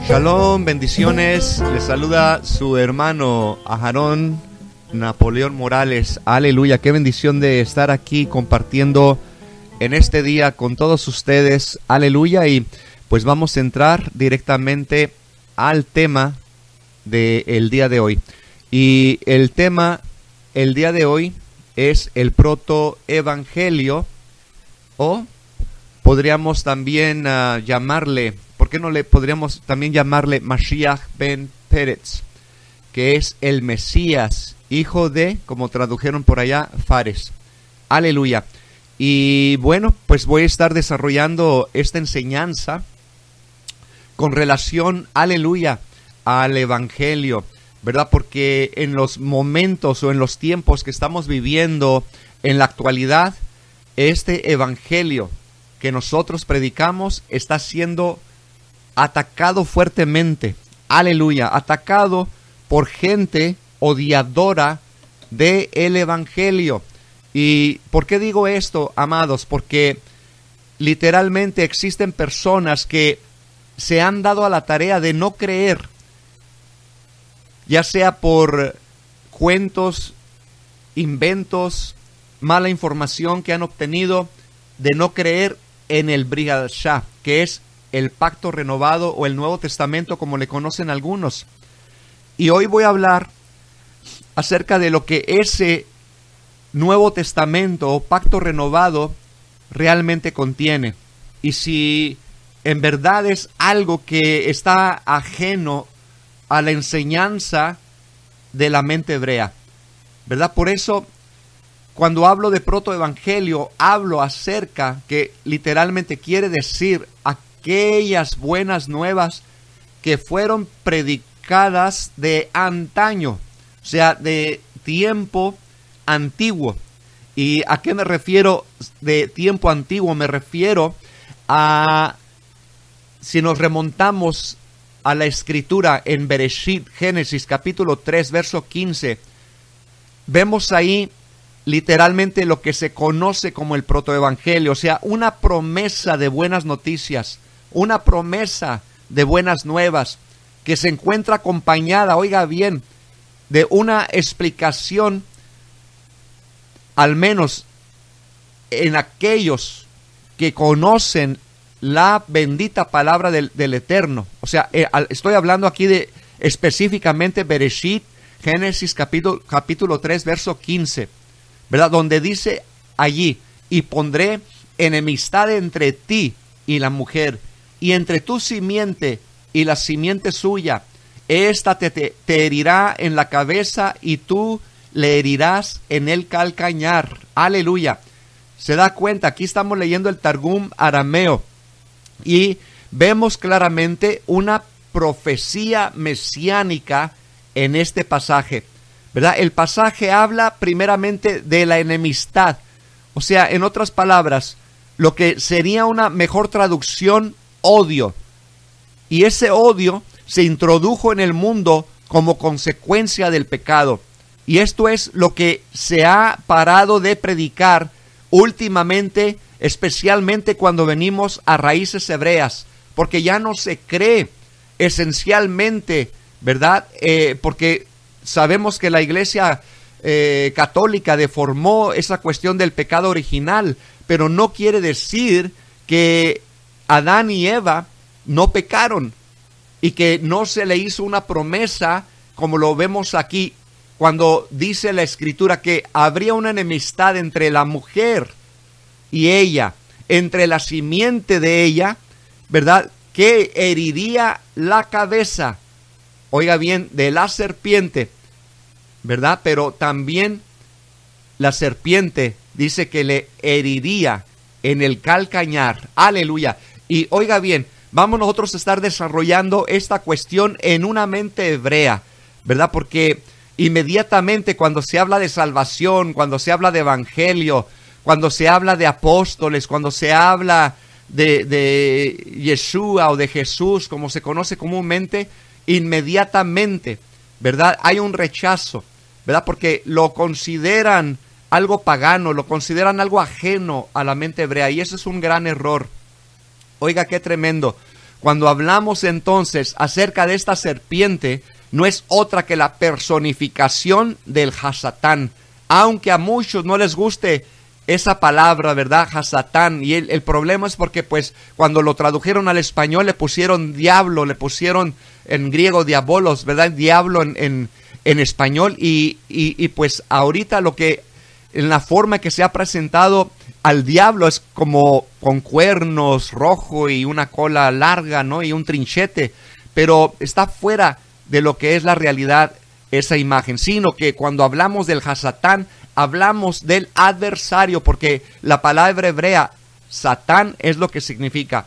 Shalom, bendiciones. Les saluda su hermano Aarón Napoleón Morales. Aleluya, qué bendición de estar aquí compartiendo en este día con todos ustedes. Aleluya, y pues vamos a entrar directamente al tema del día de hoy. Y el tema el día de hoy es el protoevangelio, o podríamos también llamarle, ¿por qué no le podríamos también llamarle Mashiach ben Peretz, que es el Mesías, hijo de, como tradujeron por allá, Fares? Aleluya. Y bueno, pues voy a estar desarrollando esta enseñanza con relación, aleluya, al Evangelio, ¿verdad? Porque en los momentos o en los tiempos que estamos viviendo en la actualidad, este Evangelio que nosotros predicamos está siendo atacado fuertemente, aleluya, atacado por gente odiadora del Evangelio. ¿Y por qué digo esto, amados? Porque literalmente existen personas que se han dado a la tarea de no creer, ya sea por cuentos, inventos, mala información que han obtenido, de no creer en el Brit Hadashah, que es el pacto renovado o el Nuevo Testamento, como le conocen algunos. Y hoy voy a hablar acerca de lo que ese Nuevo Testamento o pacto renovado realmente contiene. Y si en verdad es algo que está ajeno a la enseñanza de la mente hebrea, ¿verdad? Por eso, cuando hablo de protoevangelio, hablo acerca que literalmente quiere decir aquellas buenas nuevas que fueron predicadas de antaño, o sea, de tiempo antiguo. ¿Y a qué me refiero de tiempo antiguo? Me refiero a, si nos remontamos a la escritura en Bereshit, Génesis capítulo 3, verso 15, vemos ahí literalmente lo que se conoce como el protoevangelio, o sea, una promesa de buenas noticias, una promesa de buenas nuevas que se encuentra acompañada, oiga bien, de una explicación, al menos en aquellos que conocen la bendita palabra del Eterno. O sea, estoy hablando aquí de específicamente Bereshit, Génesis capítulo 3, verso 15, ¿verdad? Donde dice allí: y pondré enemistad entre ti y la mujer, y entre tu simiente y la simiente suya. Esta te herirá en la cabeza y tú le herirás en el calcañar. Aleluya. Se da cuenta, aquí estamos leyendo el Targum arameo y vemos claramente una profecía mesiánica en este pasaje, ¿verdad? El pasaje habla primeramente de la enemistad, o sea, en otras palabras, lo que sería una mejor traducción, odio. Y ese odio se introdujo en el mundo como consecuencia del pecado. Y esto es lo que se ha parado de predicar últimamente, especialmente cuando venimos a raíces hebreas, porque ya no se cree esencialmente, ¿verdad? Porque sabemos que la iglesia católica deformó esa cuestión del pecado original, pero no quiere decir que Adán y Eva no pecaron y que no se le hizo una promesa, como lo vemos aquí, cuando dice la escritura que habría una enemistad entre la mujer y ella, entre la simiente de ella, ¿verdad?, que heriría la cabeza, oiga bien, de la serpiente, ¿verdad? Pero también la serpiente dice que le heriría en el calcañar. Aleluya. Y oiga bien, vamos nosotros a estar desarrollando esta cuestión en una mente hebrea, ¿verdad? Porque inmediatamente cuando se habla de salvación, cuando se habla de evangelio, cuando se habla de apóstoles, cuando se habla de Yeshua o de Jesús, como se conoce comúnmente, inmediatamente, ¿verdad? Hay un rechazo, ¿verdad? Porque lo consideran algo pagano, lo consideran algo ajeno a la mente hebrea, y eso es un gran error. Oiga, qué tremendo. Cuando hablamos entonces acerca de esta serpiente, no es otra que la personificación del Hasatán, aunque a muchos no les guste esa palabra, ¿verdad? Hasatán. Y el problema es porque pues cuando lo tradujeron al español le pusieron diablo, le pusieron en griego diabolos, ¿verdad? Diablo en español. Y pues ahorita lo que, en la forma que se ha presentado al diablo, es como con cuernos, rojo y una cola larga, ¿no? Y un trinchete. Pero está fuera de lo que es la realidad esa imagen, sino que cuando hablamos del Hasatán, hablamos del adversario, porque la palabra hebrea Satán es lo que significa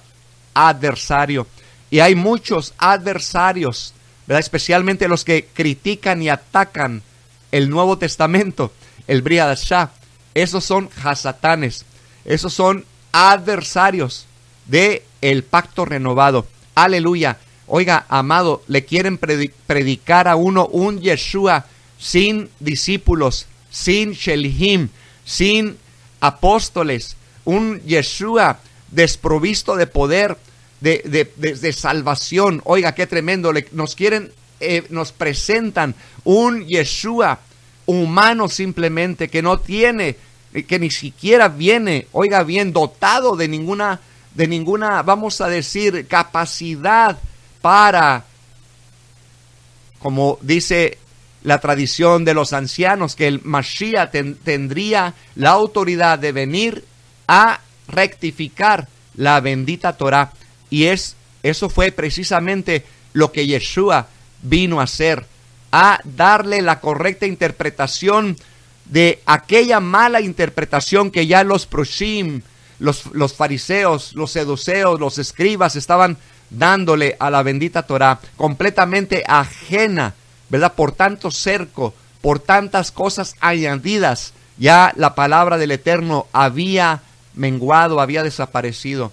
adversario. Y hay muchos adversarios, ¿verdad? Especialmente los que critican y atacan el Nuevo Testamento, el Brit Hadashah. Esos son Hasatanes, esos son adversarios de el pacto renovado. Aleluya. Oiga, amado, le quieren predicar a uno un Yeshua sin discípulos, sin Shelihim, sin apóstoles, un Yeshua desprovisto de poder, de salvación. Oiga, qué tremendo. Nos presentan un Yeshua humano simplemente, que no tiene, que ni siquiera viene, oiga bien, dotado de ninguna, vamos a decir, capacidad para, como dice la tradición de los ancianos, que el Mashiach tendría la autoridad de venir a rectificar la bendita Torah. Y eso fue precisamente lo que Yeshua vino a hacer, a darle la correcta interpretación de aquella mala interpretación que ya los proshim, los fariseos, los seduceos, los escribas estaban dándole a la bendita Torah, completamente ajena, ¿verdad? Por tanto cerco, por tantas cosas añadidas, ya la palabra del Eterno había menguado, había desaparecido.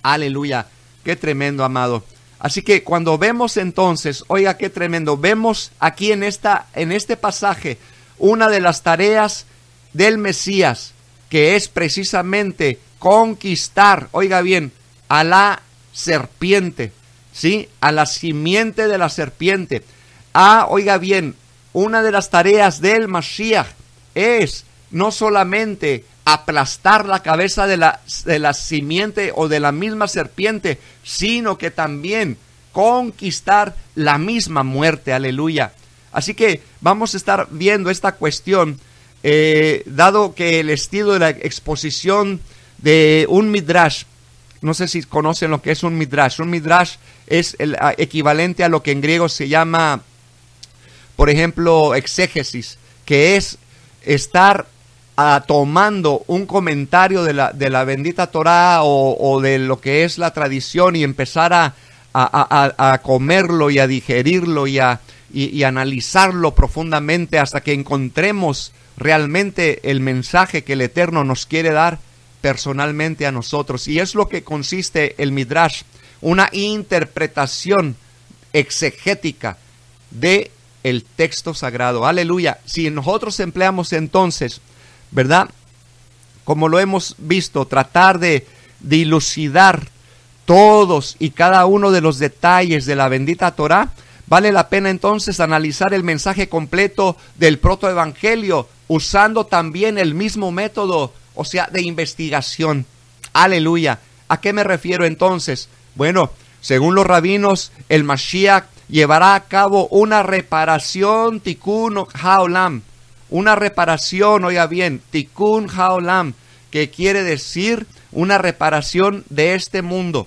Aleluya, qué tremendo, amado. Así que cuando vemos entonces, oiga qué tremendo, vemos aquí en este pasaje una de las tareas del Mesías, que es precisamente conquistar, oiga bien, a la serpiente, ¿sí? A la simiente de la serpiente. Oiga bien, una de las tareas del Mashiach es no solamente aplastar la cabeza de la simiente o de la misma serpiente, sino que también conquistar la misma muerte. Aleluya. Así que vamos a estar viendo esta cuestión, dado que el estilo de la exposición de un midrash, no sé si conocen lo que es un midrash. Un midrash es el equivalente a lo que en griego se llama, por ejemplo, exégesis, que es estar tomando un comentario de la bendita Torah o de lo que es la tradición y empezar a comerlo y a digerirlo y analizarlo profundamente hasta que encontremos realmente el mensaje que el Eterno nos quiere dar personalmente a nosotros. Y es lo que consiste el midrash, una interpretación exegética de el texto sagrado. Aleluya. Si nosotros empleamos entonces, ¿verdad?, como lo hemos visto, tratar de dilucidar todos y cada uno de los detalles de la bendita Torah, vale la pena entonces analizar el mensaje completo del protoevangelio, usando también el mismo método, o sea, de investigación. Aleluya. ¿A qué me refiero entonces? Bueno, según los rabinos, el Mashiach llevará a cabo una reparación, tikkun haolam, una reparación, oiga bien, tikkun haolam, que quiere decir una reparación de este mundo.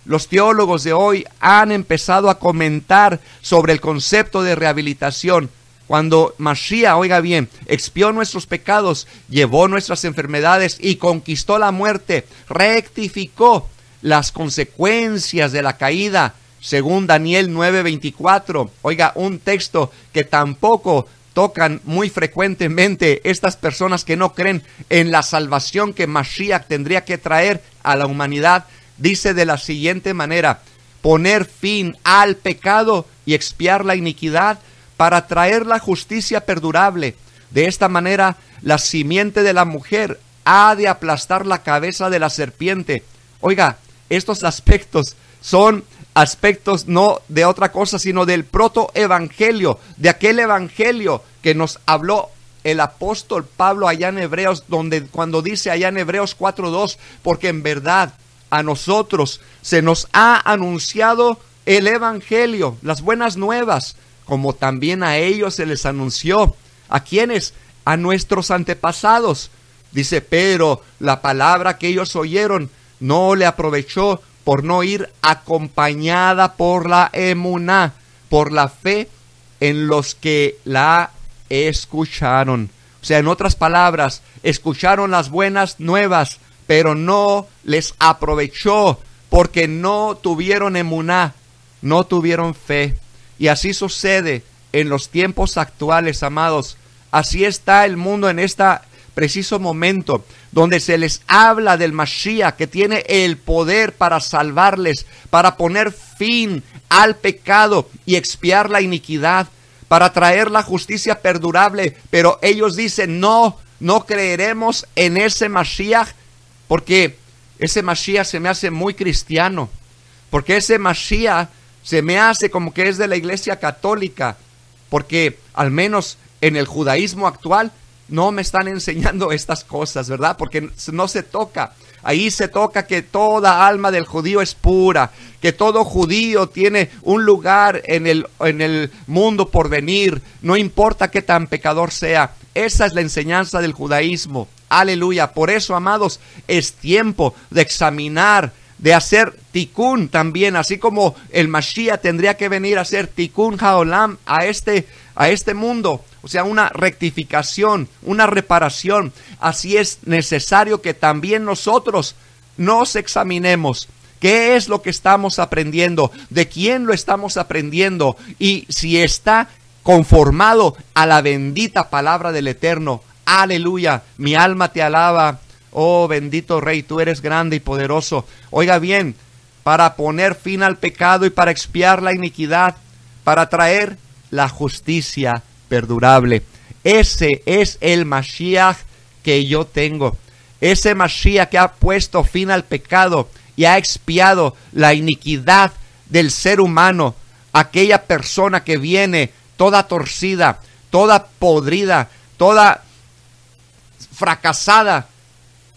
Los teólogos de hoy han empezado a comentar sobre el concepto de rehabilitación. Cuando Mashiach, oiga bien, expió nuestros pecados, llevó nuestras enfermedades y conquistó la muerte, rectificó las consecuencias de la caída, según Daniel 9:24. Oiga, un texto que tampoco tocan muy frecuentemente estas personas que no creen en la salvación que Mashiach tendría que traer a la humanidad. Dice de la siguiente manera: poner fin al pecado y expiar la iniquidad para traer la justicia perdurable. De esta manera, la simiente de la mujer ha de aplastar la cabeza de la serpiente. Oiga, estos aspectos son aspectos no de otra cosa, sino del protoevangelio, de aquel evangelio que nos habló el apóstol Pablo allá en Hebreos, cuando dice allá en Hebreos 4:2, porque en verdad a nosotros se nos ha anunciado el evangelio, las buenas nuevas, como también a ellos se les anunció. ¿A quiénes? A nuestros antepasados. Dice, pero la palabra que ellos oyeron no le aprovechó por no ir acompañada por la emuná, por la fe en los que la escucharon. O sea, en otras palabras, escucharon las buenas nuevas, pero no les aprovechó porque no tuvieron emuná, no tuvieron fe. Y así sucede en los tiempos actuales, amados. Así está el mundo en este preciso momento, donde se les habla del Mashiach, que tiene el poder para salvarles, para poner fin al pecado y expiar la iniquidad, para traer la justicia perdurable. Pero ellos dicen, no creeremos en ese Mashiach, porque ese Mashiach se me hace muy cristiano, porque ese Mashiach se me hace como que es de la Iglesia Católica, porque al menos en el judaísmo actual no me están enseñando estas cosas, ¿verdad? Porque no se toca. Ahí se toca que toda alma del judío es pura, que todo judío tiene un lugar en el mundo por venir, no importa qué tan pecador sea. Esa es la enseñanza del judaísmo. Aleluya. Por eso, amados, es tiempo de examinar, de hacer tikkun también, así como el Mashiach tendría que venir a hacer tikkun haolam a este mundo. O sea, una rectificación, una reparación. Así es necesario que también nosotros nos examinemos. ¿Qué es lo que estamos aprendiendo? ¿De quién lo estamos aprendiendo? Y si está conformado a la bendita palabra del Eterno. Aleluya. Mi alma te alaba. Oh, bendito Rey, tú eres grande y poderoso. Oiga bien, para poner fin al pecado y para expiar la iniquidad, para traer la justicia perdurable. Ese es el Mashiach que yo tengo. Ese Mashiach que ha puesto fin al pecado y ha expiado la iniquidad del ser humano. Aquella persona que viene toda torcida, toda podrida, toda fracasada.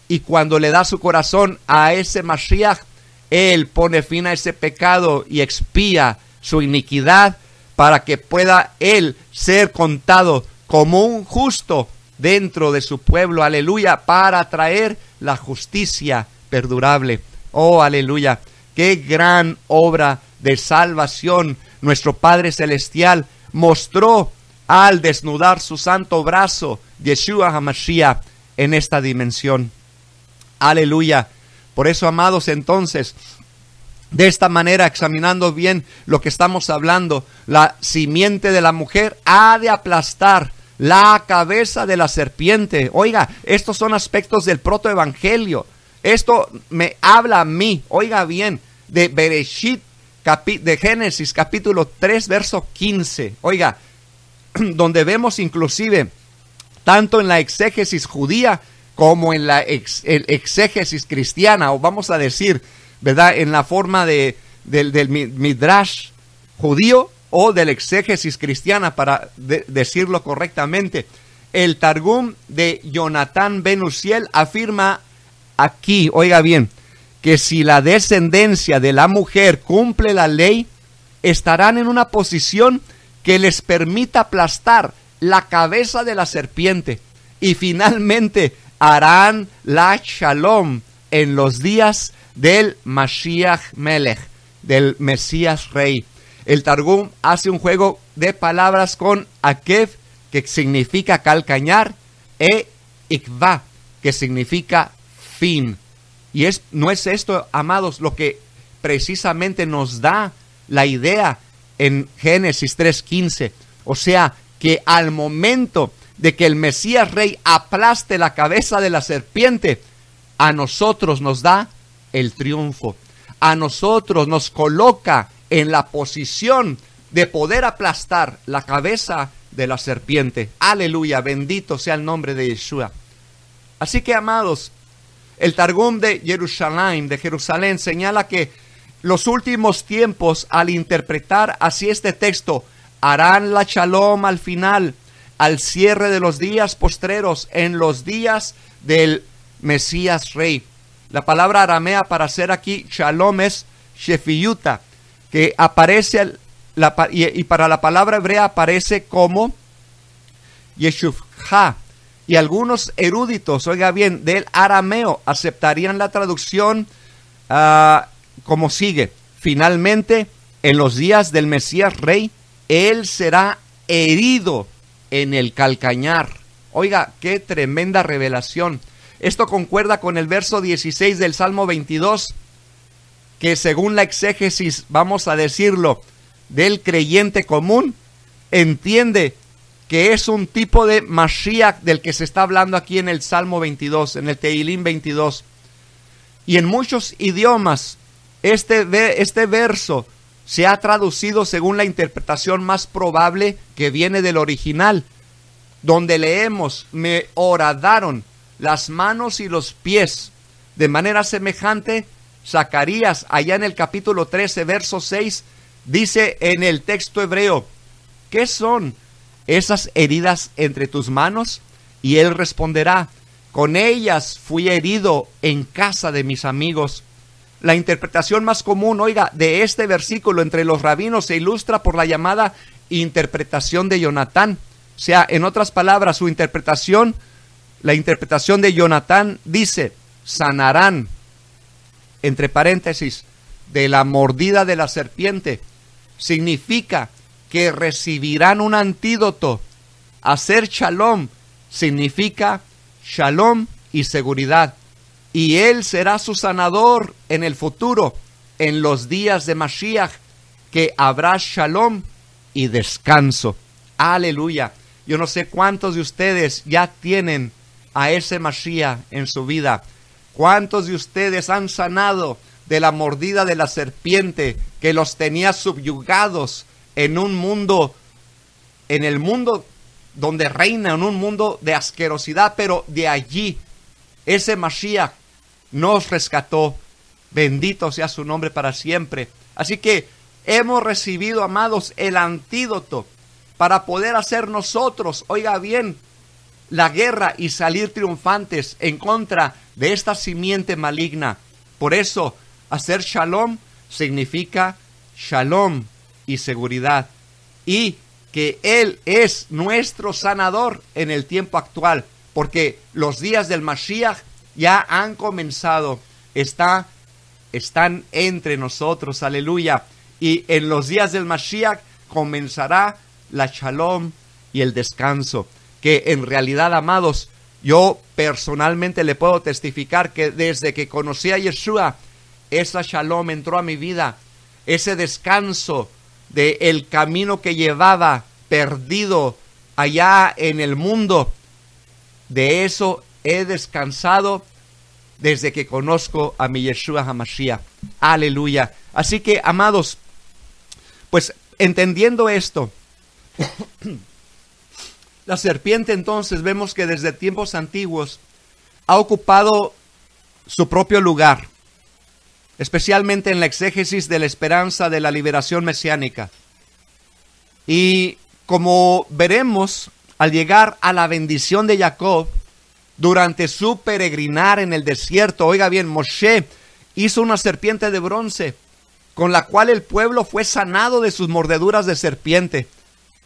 Y cuando le da su corazón a ese Mashiach, Él pone fin a ese pecado y expía su iniquidad para que pueda Él ser contado como un justo dentro de su pueblo. Aleluya, para traer la justicia perdurable. Oh, aleluya, qué gran obra de salvación nuestro Padre Celestial mostró al desnudar su santo brazo, Yeshua HaMashiach, en esta dimensión. Aleluya. Por eso, amados, entonces, de esta manera, examinando bien lo que estamos hablando, la simiente de la mujer ha de aplastar la cabeza de la serpiente. Oiga, estos son aspectos del protoevangelio. Esto me habla a mí, oiga bien, de Bereshit, de Génesis capítulo 3, verso 15. Oiga, donde vemos inclusive, tanto en la exégesis judía como en la exégesis cristiana, o vamos a decir, ¿verdad?, en la forma del midrash judío o del exégesis cristiana, para decirlo correctamente. El Targum de Jonathan Ben Uziel afirma aquí, oiga bien, que si la descendencia de la mujer cumple la ley, estarán en una posición que les permita aplastar la cabeza de la serpiente y finalmente harán la shalom en los días del Mashiach Melech, del Mesías Rey. El Targum hace un juego de palabras con Akev, que significa calcañar, e Ikva, que significa fin. Y no es esto, amados, lo que precisamente nos da la idea en Génesis 3:15. O sea, que al momento de que el Mesías Rey aplaste la cabeza de la serpiente, a nosotros nos da el triunfo. A nosotros nos coloca en la posición de poder aplastar la cabeza de la serpiente. Aleluya, bendito sea el nombre de Yeshua. Así que, amados, el Targum de Jerusalén señala que los últimos tiempos, al interpretar así este texto, harán la shalom al final, al cierre de los días postreros, en los días del Mesías Rey. La palabra aramea para hacer aquí shalom es shefiyuta, que aparece, y para la palabra hebrea aparece como yeshuvha. Y algunos eruditos, oiga bien, del arameo aceptarían la traducción como sigue: finalmente, en los días del Mesías Rey, él será herido en el calcañar. Oiga, qué tremenda revelación. Esto concuerda con el verso 16 del Salmo 22, que según la exégesis, vamos a decirlo, del creyente común, entiende que es un tipo de Mashiach del que se está hablando aquí en el Salmo 22, en el Tehilim 22. Y en muchos idiomas, este verso se ha traducido según la interpretación más probable que viene del original, donde leemos: me horadaron las manos y los pies. De manera semejante, Zacarías, allá en el capítulo 13, verso 6, dice en el texto hebreo: ¿qué son esas heridas entre tus manos? Y él responderá: con ellas fui herido en casa de mis amigos. La interpretación más común, oiga, de este versículo entre los rabinos se ilustra por la llamada interpretación de Jonatán. O sea, en otras palabras, la interpretación de Jonatán dice: sanarán, entre paréntesis, de la mordida de la serpiente. Significa que recibirán un antídoto. Hacer shalom significa shalom y seguridad. Y él será su sanador en el futuro, en los días de Mashiach, que habrá shalom y descanso. Aleluya. Yo no sé cuántos de ustedes ya tienen a ese Mashiach en su vida. ¿Cuántos de ustedes han sanado de la mordida de la serpiente que los tenía subyugados en un mundo, en el mundo donde reina, en un mundo de asquerosidad? Pero de allí, ese Mashiach nos rescató. Bendito sea su nombre para siempre. Así que hemos recibido, amados, el antídoto para poder hacer nosotros, oiga bien, la guerra y salir triunfantes en contra de esta simiente maligna. Por eso, hacer shalom significa shalom y seguridad. Y que Él es nuestro sanador en el tiempo actual. Porque los días del Mashiach ya han comenzado. Están entre nosotros. Aleluya. Y en los días del Mashiach comenzará la shalom y el descanso. Que en realidad, amados, yo personalmente le puedo testificar que desde que conocí a Yeshua, esa shalom entró a mi vida. Ese descanso del camino que llevaba perdido allá en el mundo, de eso he descansado desde que conozco a mi Yeshua HaMashiach. Aleluya. Así que, amados, pues entendiendo esto, la serpiente entonces vemos que desde tiempos antiguos ha ocupado su propio lugar, especialmente en la exégesis de la esperanza de la liberación mesiánica. Y como veremos, al llegar a la bendición de Jacob, durante su peregrinar en el desierto, oiga bien, Moshe hizo una serpiente de bronce, con la cual el pueblo fue sanado de sus mordeduras de serpiente.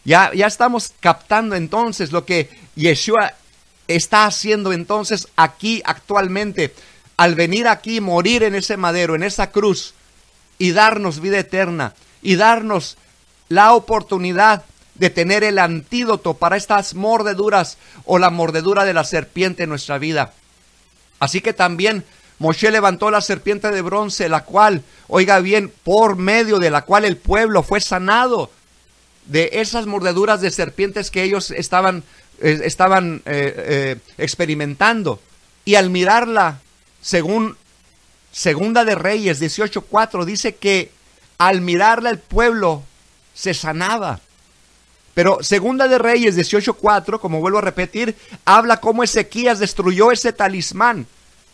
Ya estamos captando entonces lo que Yeshua está haciendo entonces aquí actualmente, al venir aquí, morir en ese madero, en esa cruz, y darnos vida eterna, y darnos la oportunidad de tener el antídoto para estas mordeduras o la mordedura de la serpiente en nuestra vida. Así que también Moshe levantó la serpiente de bronce, la cual, oiga bien, por medio de la cual el pueblo fue sanado de esas mordeduras de serpientes que ellos estaban experimentando. Y al mirarla, según Segunda de Reyes 18:4, dice que al mirarla el pueblo se sanaba. Pero Segunda de Reyes 18:4, como vuelvo a repetir, habla cómo Ezequías destruyó ese talismán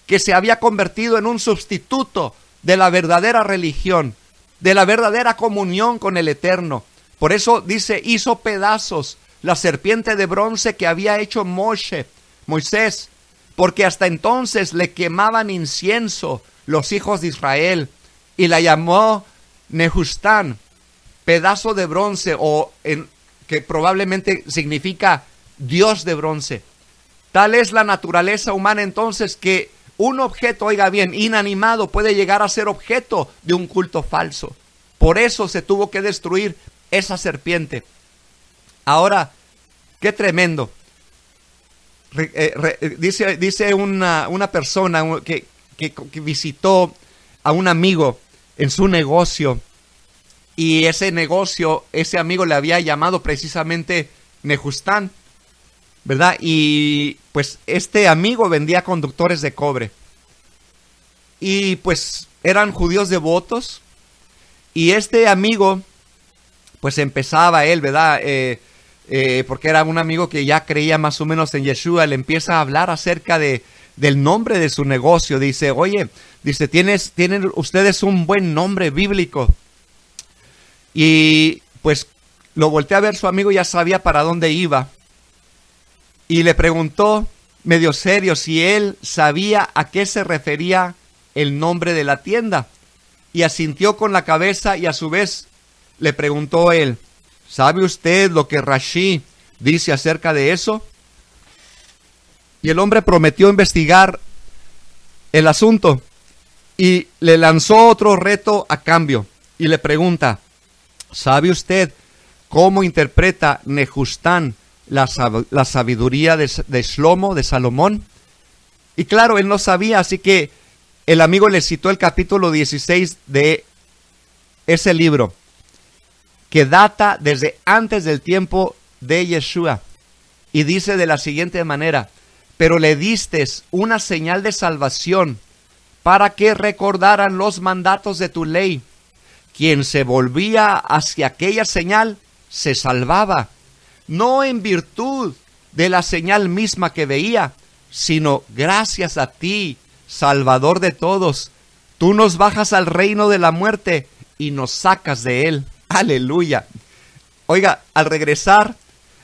que se había convertido en un sustituto de la verdadera religión, de la verdadera comunión con el Eterno. Por eso dice, hizo pedazos la serpiente de bronce que había hecho Moisés, porque hasta entonces le quemaban incienso los hijos de Israel, y la llamó Nehustán, pedazo de bronce, que probablemente significa Dios de bronce. Tal es la naturaleza humana entonces, que un objeto, oiga bien, inanimado puede llegar a ser objeto de un culto falso. Por eso se tuvo que destruir esa serpiente. Ahora, qué tremendo. Dice una persona que visitó a un amigo en su negocio, y ese amigo le había llamado precisamente Nehustán, ¿verdad? Y pues este amigo vendía conductores de cobre, y pues eran judíos devotos, y este amigo pues empezaba él, ¿verdad? Porque era un amigo que ya creía más o menos en Yeshua, le empieza a hablar acerca del nombre de su negocio. Dice, oye, dice, tienen ustedes un buen nombre bíblico. Y pues lo volteé a ver, su amigo ya sabía para dónde iba, y le preguntó medio serio si él sabía a qué se refería el nombre de la tienda, y asintió con la cabeza, y a su vez le preguntó él, ¿sabe usted lo que Rashi dice acerca de eso? Y el hombre prometió investigar el asunto, y le lanzó otro reto a cambio, y le pregunta, ¿sabe usted cómo interpreta Nehustán la sabiduría de Shlomo, de Salomón? Y claro, él no sabía, así que el amigo le citó el capítulo 16 de ese libro, que data desde antes del tiempo de Yeshua, y dice de la siguiente manera, pero le distes una señal de salvación para que recordaran los mandatos de tu ley. Quien se volvía hacia aquella señal se salvaba, no en virtud de la señal misma que veía, sino gracias a ti, Salvador de todos. Tú nos bajas al reino de la muerte y nos sacas de él. Aleluya. Oiga, al regresar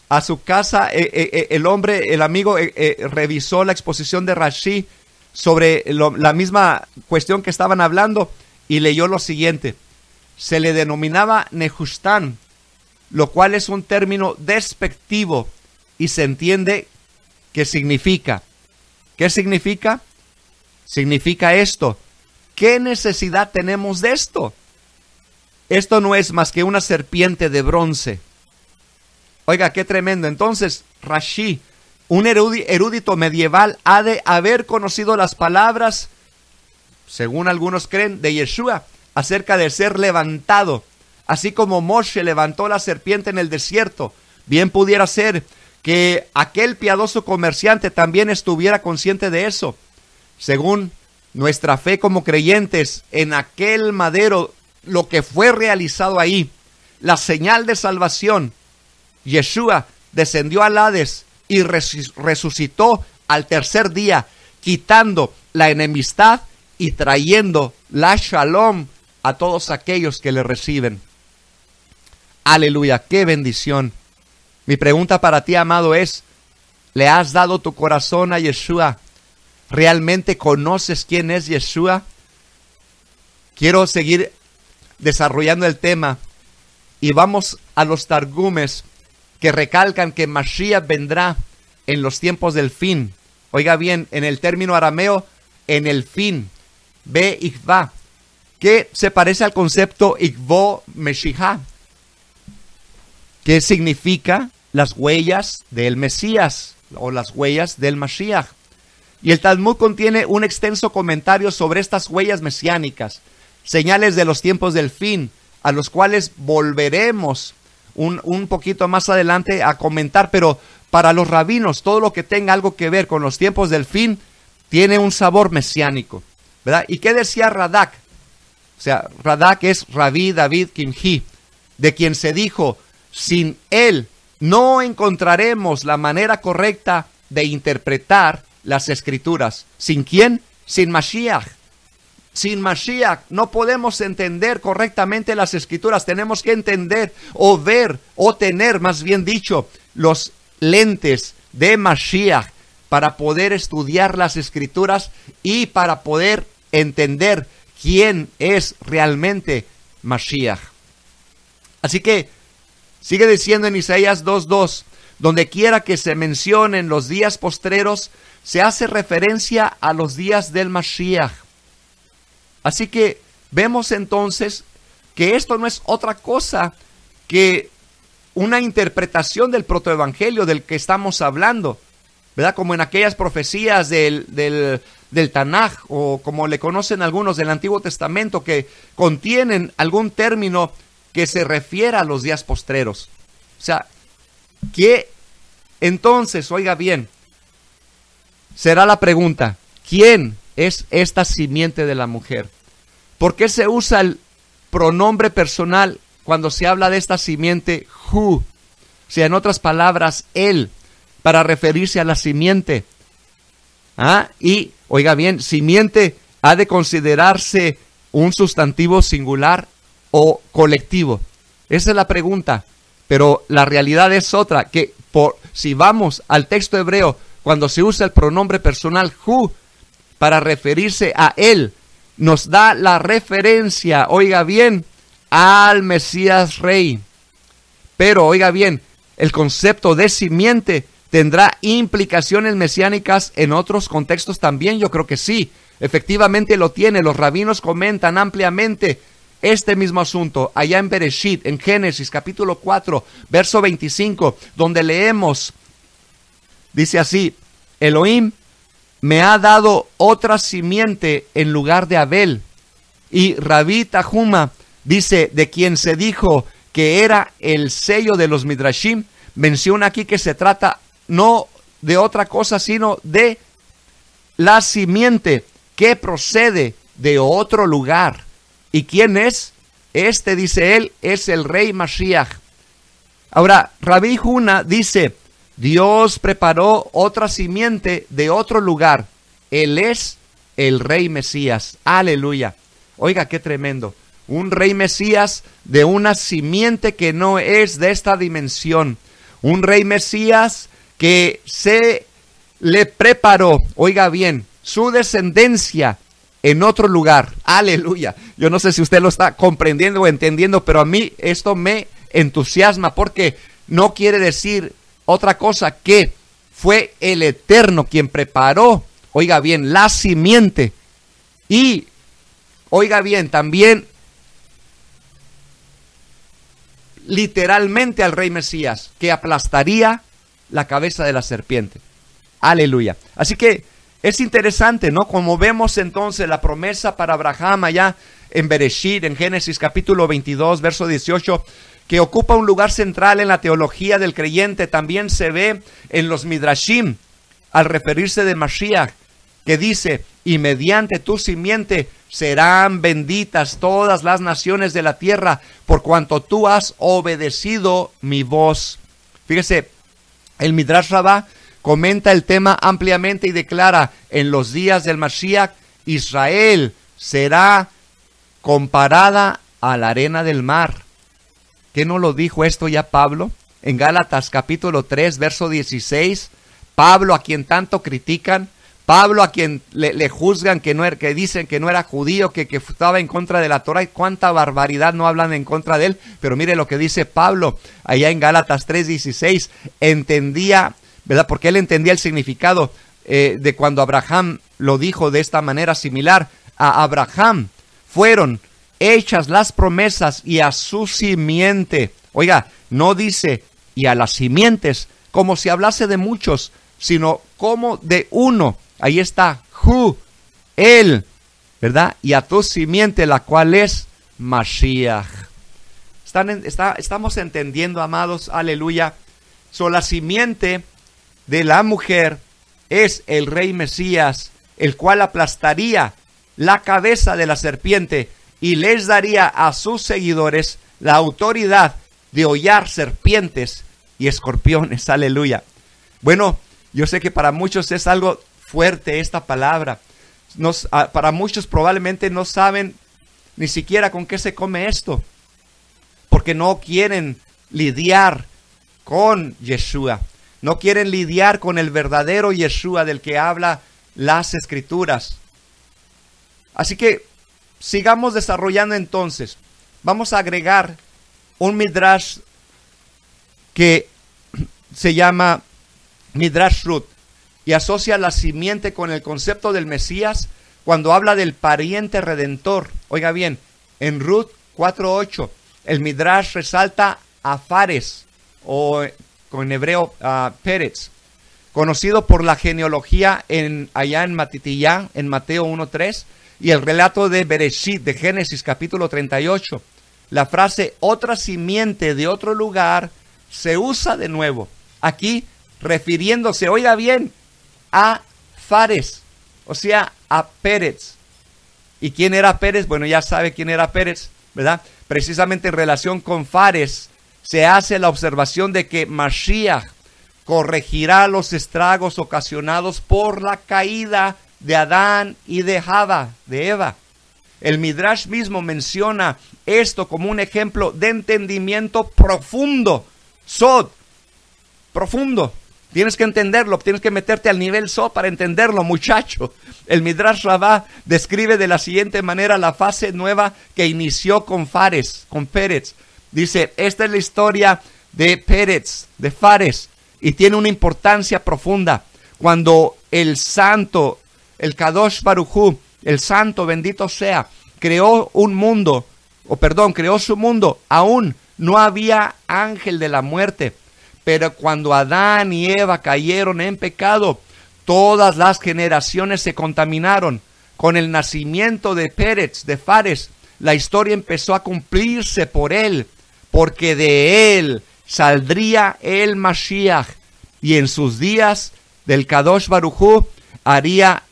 a su casa, el amigo revisó la exposición de Rashi sobre la misma cuestión que estaban hablando, y leyó lo siguiente. Se le denominaba Nehustán, lo cual es un término despectivo, y se entiende que significa. ¿Qué significa? Significa esto. ¿Qué necesidad tenemos de esto? Esto no es más que una serpiente de bronce. Oiga, qué tremendo. Entonces, Rashi, un erudito medieval, ha de haber conocido las palabras, según algunos creen, de Yeshua, acerca de ser levantado, así como Moshe levantó la serpiente en el desierto. Bien pudiera ser que aquel piadoso comerciante también estuviera consciente de eso. Según nuestra fe como creyentes, en aquel madero, lo que fue realizado ahí, la señal de salvación, Yeshua descendió al Hades y resucitó al tercer día, quitando la enemistad y trayendo la shalom a todos aquellos que le reciben. Aleluya, qué bendición. Mi pregunta para ti, amado, es, ¿le has dado tu corazón a Yeshua? ¿Realmente conoces quién es Yeshua? Quiero seguir desarrollando el tema, y vamos a los targumes que recalcan que Mashiach vendrá en los tiempos del fin. Oiga bien, en el término arameo, en el fin, Be-Ikva, que se parece al concepto Ikvo Meshihá, que significa las huellas del Mesías o las huellas del Mashiach. Y el Talmud contiene un extenso comentario sobre estas huellas mesiánicas, señales de los tiempos del fin, a los cuales volveremos un poquito más adelante a comentar, pero para los rabinos, todo lo que tenga algo que ver con los tiempos del fin, tiene un sabor mesiánico, ¿verdad? ¿Y qué decía Radak? O sea, Radak es Rabí David Kimhi, de quien se dijo, sin él no encontraremos la manera correcta de interpretar las escrituras. ¿Sin quién? Sin Mashiach. Sin Mashiach no podemos entender correctamente las escrituras. Tenemos que entender o ver o tener, más bien dicho, los lentes de Mashiach para poder estudiar las escrituras y para poder entender quién es realmente Mashiach. Así que sigue diciendo en Isaías 2:2, donde quiera que se mencionen los días postreros, se hace referencia a los días del Mashiach. Así que vemos entonces que esto no es otra cosa que una interpretación del protoevangelio del que estamos hablando, ¿verdad? Como en aquellas profecías del Tanaj, o como le conocen algunos del Antiguo Testamento, que contienen algún término que se refiere a los días postreros. O sea, que entonces, oiga bien, será la pregunta, ¿quién es esta simiente de la mujer? ¿Por qué se usa el pronombre personal cuando se habla de esta simiente, hu? O sea, en otras palabras, él, para referirse a la simiente. Y, oiga bien, simiente ha de considerarse un sustantivo singular o colectivo. Esa es la pregunta. Pero la realidad es otra, que si vamos al texto hebreo, cuando se usa el pronombre personal hu para referirse a él, nos da la referencia, oiga bien, al Mesías Rey. Pero, oiga bien, el concepto de simiente tendrá implicaciones mesiánicas en otros contextos también. Yo creo que sí, efectivamente lo tiene. Los rabinos comentan ampliamente este mismo asunto allá en Bereshit, en Génesis capítulo 4, verso 25, donde leemos, dice así, Elohim me ha dado otra simiente en lugar de Abel. Y Rabí Tahuma dice, de quien se dijo que era el sello de los Midrashim, menciona aquí que se trata no de otra cosa, sino de la simiente que procede de otro lugar. ¿Y quién es? Este, dice él, es el rey Mashiach. Ahora, Rabí Huna dice, Dios preparó otra simiente de otro lugar. Él es el rey Mesías. Aleluya. Oiga, qué tremendo. Un rey Mesías de una simiente que no es de esta dimensión. Un rey Mesías que se le preparó, oiga bien, su descendencia en otro lugar. Aleluya. Yo no sé si usted lo está comprendiendo o entendiendo, pero a mí esto me entusiasma porque no quiere decir otra cosa que fue el Eterno quien preparó, oiga bien, la simiente. Y, oiga bien, también literalmente al rey Mesías, que aplastaría la cabeza de la serpiente. Aleluya. Así que es interesante, ¿no? Como vemos entonces la promesa para Abraham allá en Bereshit, en Génesis capítulo 22, verso 18, que ocupa un lugar central en la teología del creyente, también se ve en los Midrashim, al referirse de Mashiach, que dice, y mediante tu simiente serán benditas todas las naciones de la tierra, por cuanto tú has obedecido mi voz. Fíjese, el Midrash Rabbah comenta el tema ampliamente y declara, en los días del Mashiach, Israel será comparada a la arena del mar. ¿Qué no lo dijo esto ya Pablo? En Gálatas capítulo 3, verso 16, Pablo a quien tanto critican, Pablo a quien le juzgan que dicen que no era judío, que estaba en contra de la Torah, y cuánta barbaridad no hablan en contra de él. Pero mire lo que dice Pablo allá en Gálatas 3:16, entendía, ¿verdad? Porque él entendía el significado de cuando Abraham lo dijo de esta manera similar. A Abraham fueron hechas las promesas y a su simiente. Oiga, no dice y a las simientes como si hablase de muchos, sino como de uno. Ahí está, él, ¿verdad? Y a tu simiente, la cual es Mashiach. Estamos entendiendo, amados, aleluya. La simiente de la mujer es el rey Mesías, el cual aplastaría la cabeza de la serpiente y les daría a sus seguidores la autoridad de hollar serpientes y escorpiones. Aleluya. Bueno, yo sé que para muchos es algo fuerte esta palabra. Para muchos probablemente no saben ni siquiera con qué se come esto, porque no quieren lidiar con Yeshua. No quieren lidiar con el verdadero Yeshua del que habla las Escrituras. Así que sigamos desarrollando entonces. Vamos a agregar un midrash que se llama Midrash Ruth y asocia la simiente con el concepto del Mesías cuando habla del pariente redentor. Oiga bien, en Ruth 4:8 el midrash resalta a Fares, o con hebreo Pérez, conocido por la genealogía allá en Matitiyá, en Mateo 1:3, y el relato de Bereshit, de Génesis capítulo 38. La frase otra simiente de otro lugar se usa de nuevo, aquí refiriéndose, oiga bien, a Fares, o sea, a Pérez. ¿Y quién era Pérez? Bueno, ya sabe quién era Pérez, ¿verdad? Precisamente en relación con Fares se hace la observación de que Mashiach corregirá los estragos ocasionados por la caída de Adán y de Eva. El Midrash mismo menciona esto como un ejemplo de entendimiento profundo. Sod, profundo. Tienes que entenderlo, tienes que meterte al nivel Sod para entenderlo, muchacho. El Midrash Rabbah describe de la siguiente manera la fase nueva que inició con Fares, con Pérez. Dice, esta es la historia de Pérez, de Fares, y tiene una importancia profunda. Cuando el santo, el Kadosh Baruj Hu, el santo bendito sea, creó su mundo, aún no había ángel de la muerte. Pero cuando Adán y Eva cayeron en pecado, todas las generaciones se contaminaron. Con el nacimiento de Pérez, de Fares, la historia empezó a cumplirse por él, porque de él saldría el Mashiach, y en sus días del Kadosh Baruj Hu haría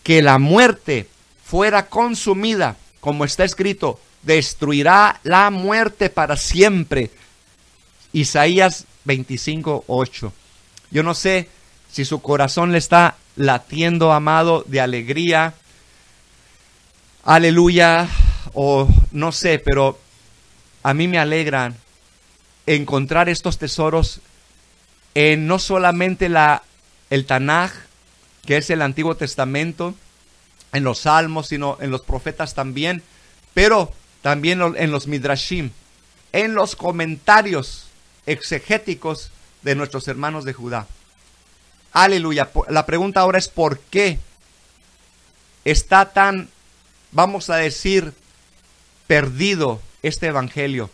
que la muerte fuera consumida, como está escrito, destruirá la muerte para siempre. Isaías 25:8. Yo no sé si su corazón le está latiendo, amado, de alegría, aleluya, o no sé, pero a mí me alegra encontrar estos tesoros en no solamente el Tanaj, que es el Antiguo Testamento, en los Salmos, sino en los profetas también, pero también en los Midrashim, en los comentarios exegéticos de nuestros hermanos de Judá. Aleluya. La pregunta ahora es ¿por qué está tan, vamos a decir, perdido este evangelio?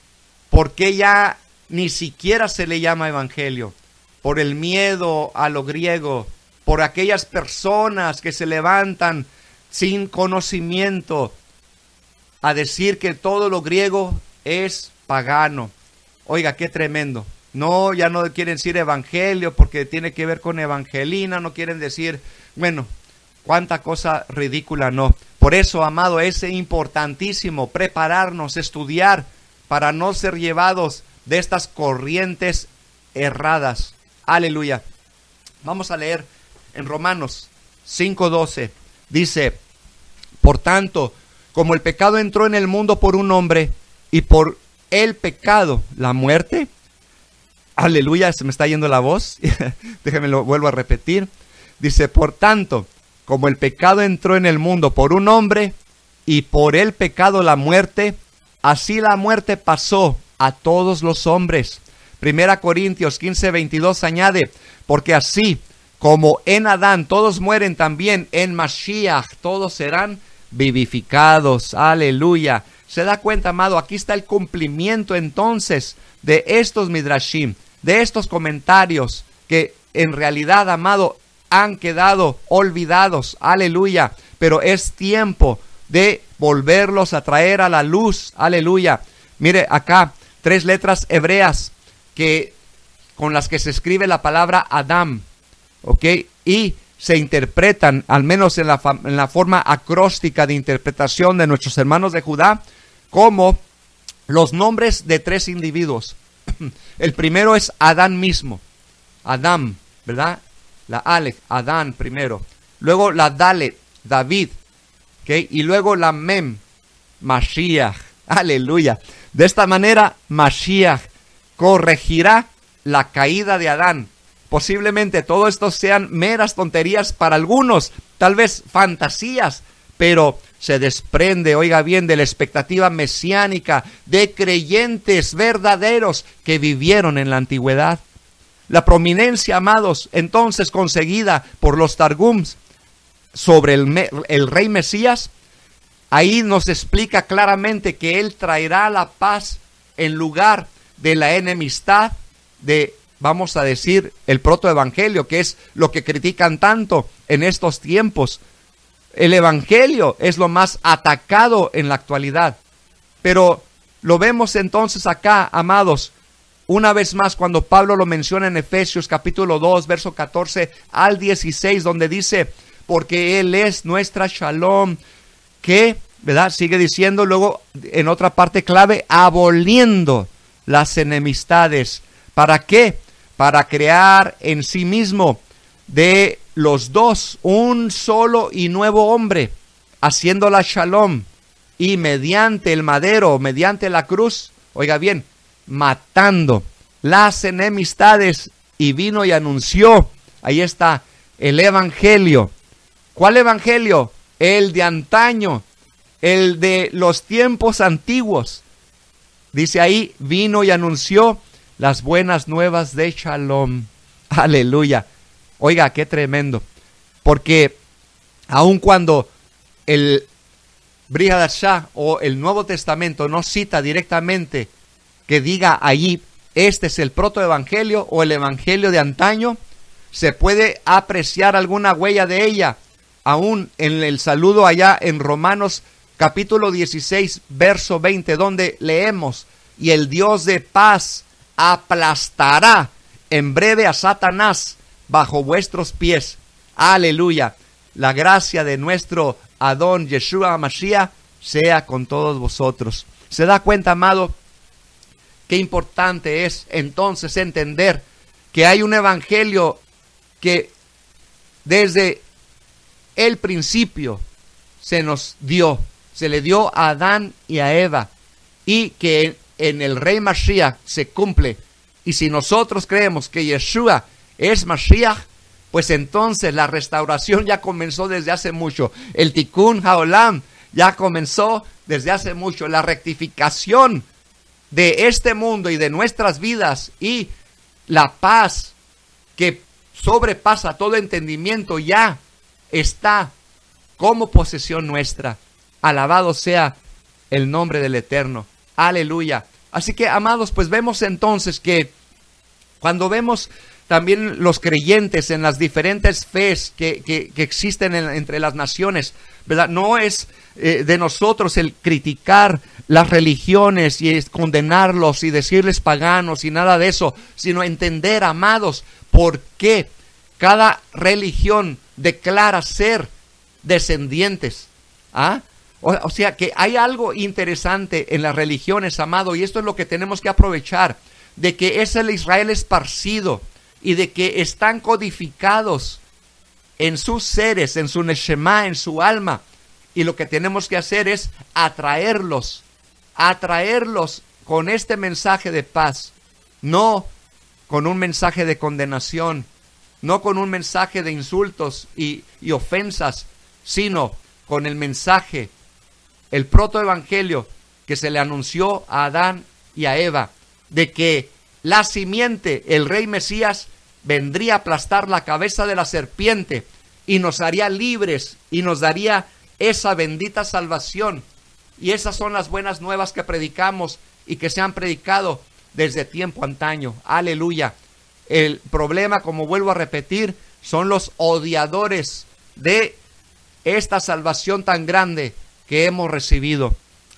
¿Por qué ya ni siquiera se le llama evangelio? Por el miedo a lo griego, por aquellas personas que se levantan sin conocimiento a decir que todo lo griego es pagano. Oiga, qué tremendo. No, ya no quieren decir evangelio porque tiene que ver con evangelina, no quieren decir, bueno, cuánta cosa ridícula, no. Por eso, amado, es importantísimo prepararnos, estudiar, para no ser llevados de estas corrientes erradas. Aleluya. Vamos a leer en Romanos 5:12. Dice, por tanto, como el pecado entró en el mundo por un hombre, y por el pecado, la muerte. Aleluya, se me está yendo la voz. Déjenme lo vuelvo a repetir. Dice, por tanto, como el pecado entró en el mundo por un hombre, y por el pecado la muerte, así la muerte pasó a todos los hombres. 1 Corintios 15:22 añade, porque así como en Adán todos mueren, también en Mashiach todos serán vivificados. Aleluya. ¿Se da cuenta, amado? Aquí está el cumplimiento entonces de estos midrashim, de estos comentarios que en realidad, amado, han quedado olvidados. Aleluya. Pero es tiempo de volverlos a traer a la luz. Aleluya. Mire acá, 3 letras hebreas con las que se escribe la palabra Adam, ¿ok? Y se interpretan, al menos en la forma acróstica de interpretación de nuestros hermanos de Judá, como los nombres de 3 individuos. El primero es Adán mismo, Adam, ¿verdad? La Aleph, Adán primero. Luego la Dalet, David, ¿ok? Y luego la Mem, Mashiach, aleluya. De esta manera, Mashiach corregirá la caída de Adán. Posiblemente todo esto sean meras tonterías para algunos, tal vez fantasías, pero se desprende, oiga bien, de la expectativa mesiánica de creyentes verdaderos que vivieron en la antigüedad. La prominencia, amados, entonces conseguida por los Targums sobre el rey Mesías, ahí nos explica claramente que él traerá la paz en lugar de la enemistad de, vamos a decir, el protoevangelio, que es lo que critican tanto en estos tiempos. El evangelio es lo más atacado en la actualidad. Pero lo vemos entonces acá, amados, una vez más cuando Pablo lo menciona en Efesios capítulo 2, verso 14 al 16, donde dice, porque Él es nuestra Shalom, que, ¿verdad? Sigue diciendo luego en otra parte clave, aboliendo las enemistades. ¿Para qué? Para crear en sí mismo de los dos un solo y nuevo hombre, haciendo la Shalom, y mediante el madero, mediante la cruz, oiga bien, matando las enemistades, y vino y anunció, ahí está, el evangelio. ¿Cuál evangelio? El de antaño, el de los tiempos antiguos. Dice ahí, vino y anunció las buenas nuevas de Shalom. Aleluya. Oiga, qué tremendo. Porque aun cuando el Brit Hadashah o el Nuevo Testamento no cita directamente que diga allí, este es el protoevangelio o el evangelio de antaño, se puede apreciar alguna huella de ella, aún en el saludo allá en Romanos capítulo 16, verso 20, donde leemos, y el Dios de paz aplastará en breve a Satanás bajo vuestros pies. Aleluya. La gracia de nuestro Adón Yeshua Mashiach sea con todos vosotros. ¿Se da cuenta, amado? Qué importante es entonces entender que hay un evangelio que desde el principio se nos dio, se le dio a Adán y a Eva, y que en el Rey Mashiach se cumple. Y si nosotros creemos que Yeshua es Mashiach, pues entonces la restauración ya comenzó desde hace mucho. El Tikkun Haolam ya comenzó desde hace mucho. La rectificación de este mundo y de nuestras vidas y la paz que sobrepasa todo entendimiento ya está como posesión nuestra. Alabado sea el nombre del Eterno. Aleluya. Así que, amados, pues vemos entonces que cuando vemos también los creyentes en las diferentes fes que existen entre las naciones, ¿verdad? No es de nosotros el criticar las religiones y condenarlos y decirles paganos y nada de eso, sino entender, amados, por qué cada religión declara ser descendientes. O sea que hay algo interesante en las religiones, amado, y esto es lo que tenemos que aprovechar, de que es el Israel esparcido y de que están codificados en sus seres, en su neshama, en su alma, y lo que tenemos que hacer es atraerlos con este mensaje de paz, no con un mensaje de condenación, no con un mensaje de insultos y ofensas, sino con el mensaje, el protoevangelio que se le anunció a Adán y a Eva, de que la simiente, el rey Mesías, vendría a aplastar la cabeza de la serpiente y nos haría libres y nos daría esa bendita salvación. Y esas son las buenas nuevas que predicamos y que se han predicado desde tiempo antaño. Aleluya. El problema, como vuelvo a repetir, son los odiadores de esta salvación tan grande que hemos recibido.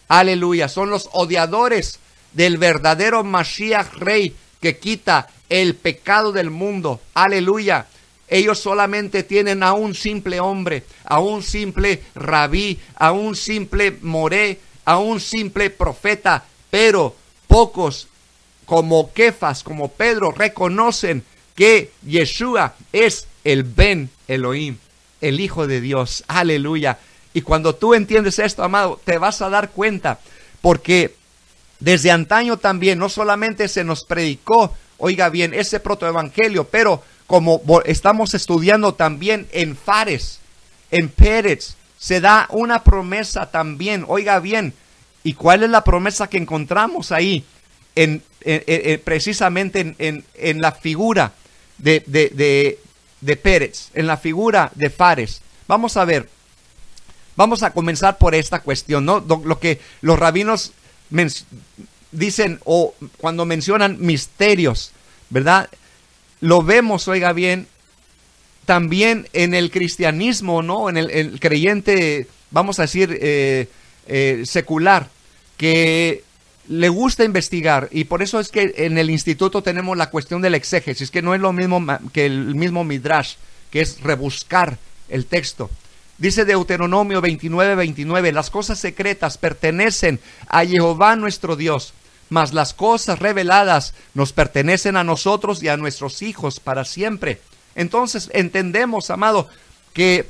Aleluya. Son los odiadores del verdadero Mashiach Rey que quita el pecado del mundo. Aleluya. Ellos solamente tienen a un simple hombre, a un simple rabí, a un simple moré, a un simple profeta, pero pocos como Kefas, como Pedro, reconocen que Yeshua es el Ben Elohim, el Hijo de Dios. Aleluya. Y cuando tú entiendes esto, amado, te vas a dar cuenta, porque desde antaño también no solamente se nos predicó, oiga bien, ese protoevangelio, pero como estamos estudiando también en Fares, en Pérez, se da una promesa también, oiga bien. ¿Y cuál es la promesa que encontramos ahí? Precisamente en la figura de Pérez, en la figura de Fares. Vamos a ver, vamos a comenzar por esta cuestión, ¿no? Lo que los rabinos dicen o cuando mencionan misterios, ¿verdad? Lo vemos, oiga bien, también en el cristianismo, ¿no? En el creyente, vamos a decir, secular, que le gusta investigar, y por eso es que en el instituto tenemos la cuestión del exégesis, que no es lo mismo que el mismo Midrash, que es rebuscar el texto. Dice Deuteronomio 29:29, las cosas secretas pertenecen a Jehová nuestro Dios, mas las cosas reveladas nos pertenecen a nosotros y a nuestros hijos para siempre. Entonces entendemos, amado, que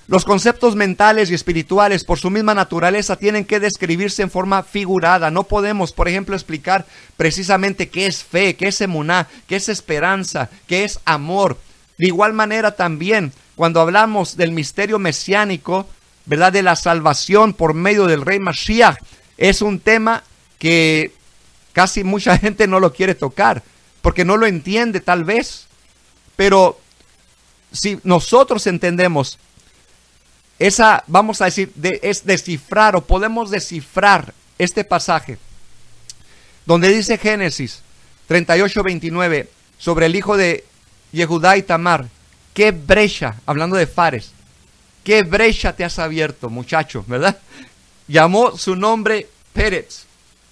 los conceptos mentales y espirituales por su misma naturaleza tienen que describirse en forma figurada. No podemos, por ejemplo, explicar precisamente qué es fe, qué es emuná, qué es esperanza, qué es amor. De igual manera también, cuando hablamos del misterio mesiánico, ¿verdad? De la salvación por medio del Rey Mashiach, es un tema que casi mucha gente no lo quiere tocar, porque no lo entiende tal vez. Pero si nosotros entendemos esa, vamos a decir, es descifrar, o podemos descifrar este pasaje, donde dice Génesis 38:29, sobre el hijo de Yehudá y Tamar, qué brecha, hablando de Fares, qué brecha te has abierto, muchacho, ¿verdad? Llamó su nombre Pérez,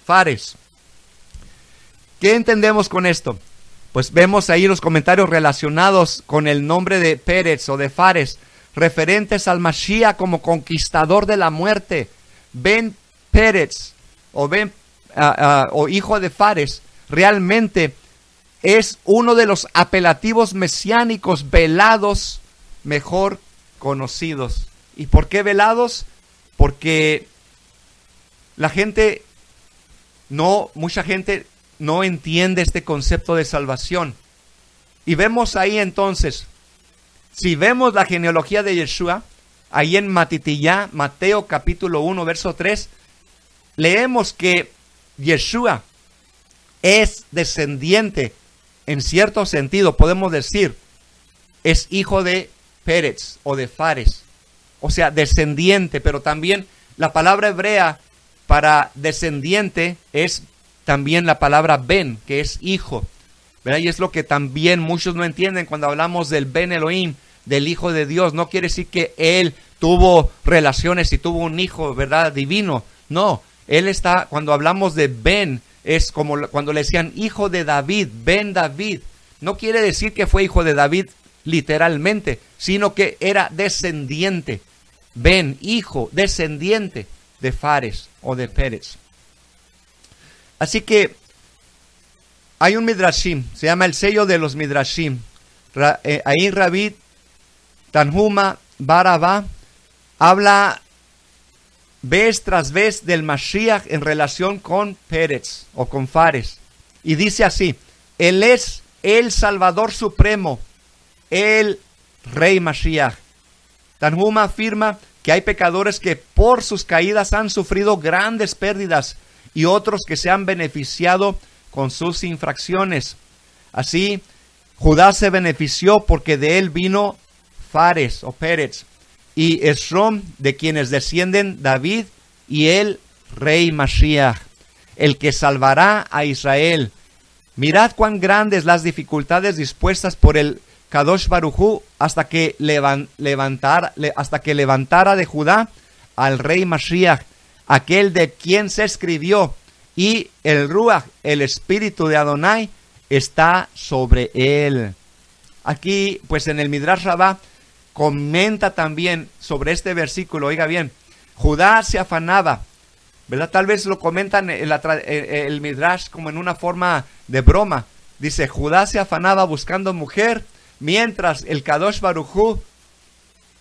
Fares. ¿Qué entendemos con esto? Pues vemos ahí los comentarios relacionados con el nombre de Pérez o de Fares, referentes al Mashiach como conquistador de la muerte. Ben Pérez o hijo de Fares realmente es uno de los apelativos mesiánicos velados, mejor conocidos. ¿Y por qué velados? Porque mucha gente no entiende este concepto de salvación. Y vemos ahí entonces, si vemos la genealogía de Yeshua, ahí en Matitiyá, Mateo capítulo 1, verso 3, leemos que Yeshua es descendiente, en cierto sentido, podemos decir, es hijo de Pérez o de Fares, o sea, descendiente, pero también la palabra hebrea para descendiente es también la palabra Ben, que es hijo, ¿verdad? Y es lo que también muchos no entienden cuando hablamos del Ben Elohim, del Hijo de Dios. No quiere decir que él tuvo relaciones y tuvo un hijo, ¿verdad? Divino. No, él está, cuando hablamos de Ben, es como cuando le decían hijo de David, Ben David. No quiere decir que fue hijo de David literalmente, sino que era descendiente. Ben, hijo, descendiente de Fares o de Pérez. Así que hay un midrashim, se llama el sello de los midrashim. Ahí Rabbi Tanhuma Barabá habla vez tras vez del Mashiach en relación con Pérez o con Fares. Y dice así, él es el Salvador Supremo, el Rey Mashiach. Tanhuma afirma que hay pecadores que por sus caídas han sufrido grandes pérdidas y otros que se han beneficiado con sus infracciones. Así, Judá se benefició porque de él vino Fares o Pérez y Esrom, de quienes descienden David y el Rey Mashiach, el que salvará a Israel. Mirad cuán grandes las dificultades dispuestas por el Kadosh Baruj Hu hasta que levantara de Judá al Rey Mashiach, aquel de quien se escribió, y el Ruach, el espíritu de Adonai, está sobre él. Aquí, pues en el Midrash Rabbah, comenta también sobre este versículo. Oiga bien, Judá se afanaba, ¿verdad? Tal vez lo comentan el Midrash como en una forma de broma. Dice, Judá se afanaba buscando mujer, mientras el Kadosh Baruj Hu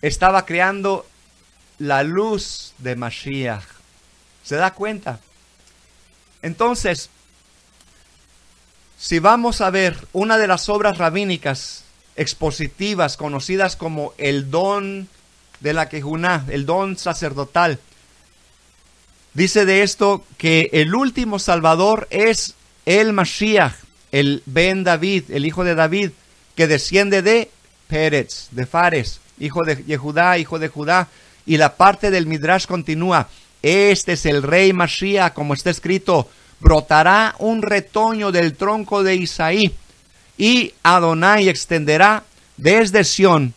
estaba creando la luz de Mashiach. ¿Se da cuenta? Entonces, si vamos a ver una de las obras rabínicas expositivas conocidas como el don de la Kejuná, el don sacerdotal, dice de esto que el último salvador es el Mashiach, el Ben David, el hijo de David, que desciende de Pérez, de Fares, hijo de Yehudá, hijo de Judá. Y la parte del Midrash continúa, este es el rey Mashiach, como está escrito, brotará un retoño del tronco de Isaí, y Adonai extenderá desde Sión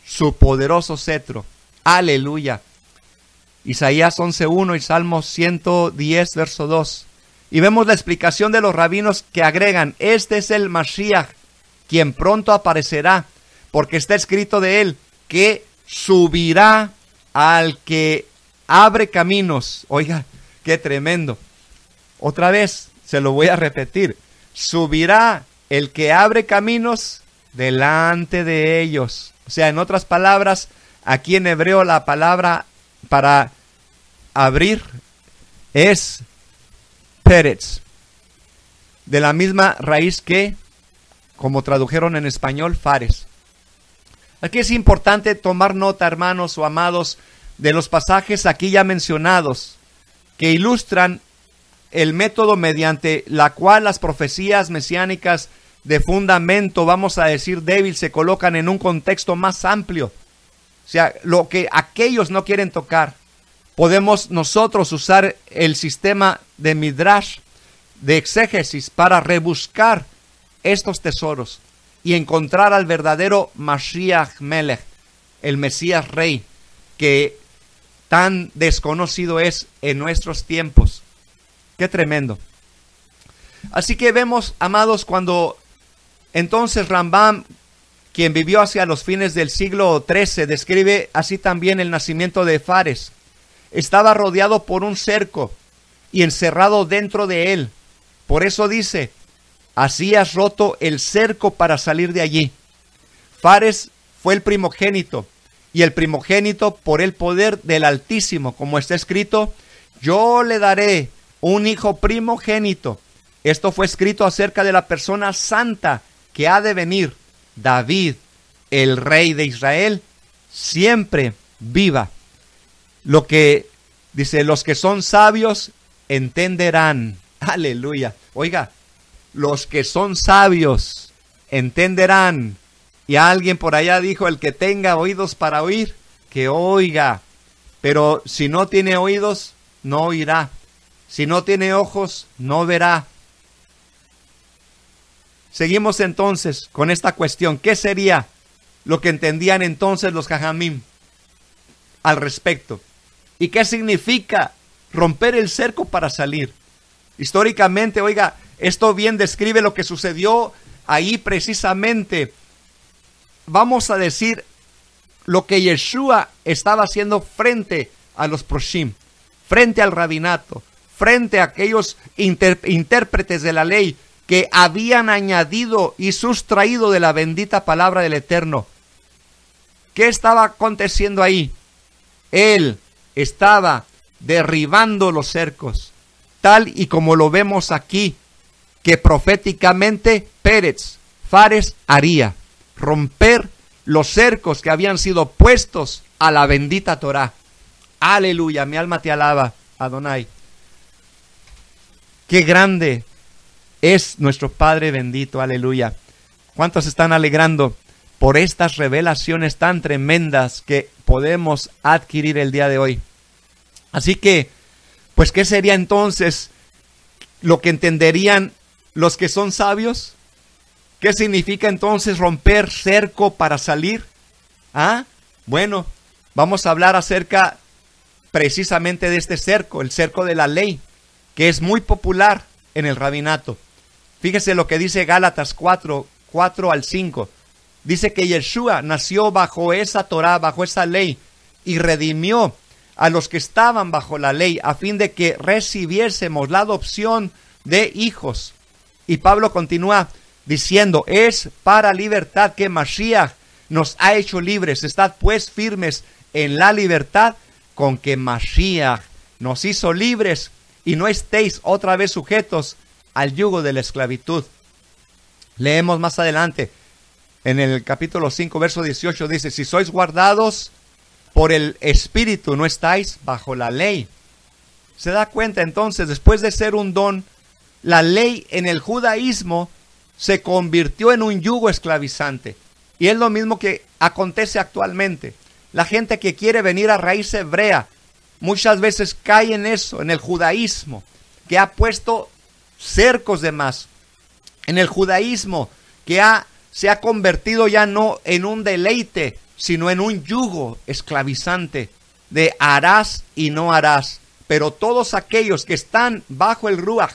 su poderoso cetro. Aleluya. Isaías 11.1 y Salmo 110, verso 2. Y vemos la explicación de los rabinos que agregan, este es el Mashiach, quien pronto aparecerá, porque está escrito de él, que subirá al que abre caminos. Oiga, qué tremendo. Otra vez, se lo voy a repetir. Subirá el que abre caminos delante de ellos. O sea, en otras palabras, aquí en hebreo la palabra para abrir es Pérez, de la misma raíz que, como tradujeron en español, Fares. Aquí es importante tomar nota, hermanos o amados, de los pasajes aquí ya mencionados, que ilustran el método mediante la cual las profecías mesiánicas de fundamento, vamos a decir débil, se colocan en un contexto más amplio. O sea, lo que aquellos no quieren tocar, podemos nosotros usar el sistema de Midrash, de exégesis, para rebuscar estos tesoros y encontrar al verdadero Mashiach Melech, el Mesías Rey, que tan desconocido es en nuestros tiempos. ¡Qué tremendo! Así que vemos, amados, cuando entonces Rambam, quien vivió hacia los fines del siglo XIII, describe así también el nacimiento de Fares. Estaba rodeado por un cerco y encerrado dentro de él. Por eso dice, así has roto el cerco para salir de allí. Fares fue el primogénito, y el primogénito por el poder del Altísimo, como está escrito, yo le daré un hijo primogénito. Esto fue escrito acerca de la persona santa que ha de venir, David, el rey de Israel, siempre viva. Lo que dice, los que son sabios entenderán. Aleluya. Oiga, los que son sabios entenderán. Y alguien por allá dijo, el que tenga oídos para oír, que oiga. Pero si no tiene oídos, no oirá. Si no tiene ojos, no verá. Seguimos entonces con esta cuestión. ¿Qué sería lo que entendían entonces los Jajamim al respecto? ¿Y qué significa romper el cerco para salir? Históricamente, oiga, esto bien describe lo que sucedió ahí precisamente. Vamos a decir lo que Yeshua estaba haciendo frente a los proshim, frente al rabinato, frente a aquellos intérpretes de la ley que habían añadido y sustraído de la bendita palabra del Eterno. ¿Qué estaba aconteciendo ahí? Él estaba derribando los cercos, tal y como lo vemos aquí, que proféticamente Pérez, Fares haría, romper los cercos que habían sido puestos a la bendita Torá. Aleluya, mi alma te alaba, Adonai. Qué grande es nuestro Padre bendito, aleluya. ¿Cuántos están alegrando por estas revelaciones tan tremendas que podemos adquirir el día de hoy? Así que, pues, ¿qué sería entonces lo que entenderían los que son sabios? ¿Qué significa entonces romper cerco para salir? Bueno, vamos a hablar acerca precisamente de este cerco, el cerco de la ley, que es muy popular en el rabinato. Fíjese lo que dice Gálatas 4 al 5. Dice que Yeshua nació bajo esa Torá, bajo esa ley, y redimió a los que estaban bajo la ley, a fin de que recibiésemos la adopción de hijos. Y Pablo continúa diciendo, es para libertad que Mashiach nos ha hecho libres. Estad pues firmes en la libertad con que Mashiach nos hizo libres, y no estéis otra vez sujetos al yugo de la esclavitud. Leemos más adelante, en el capítulo 5, verso 18, dice, si sois guardados por el Espíritu, no estáis bajo la ley. Se da cuenta entonces, después de ser un don, la ley en el judaísmo se convirtió en un yugo esclavizante. Y es lo mismo que acontece actualmente. La gente que quiere venir a raíz hebrea, muchas veces cae en eso, en el judaísmo, que ha puesto cercos de más. En el judaísmo que se ha convertido ya no en un deleite, sino en un yugo esclavizante de harás y no harás. Pero todos aquellos que están bajo el Ruach,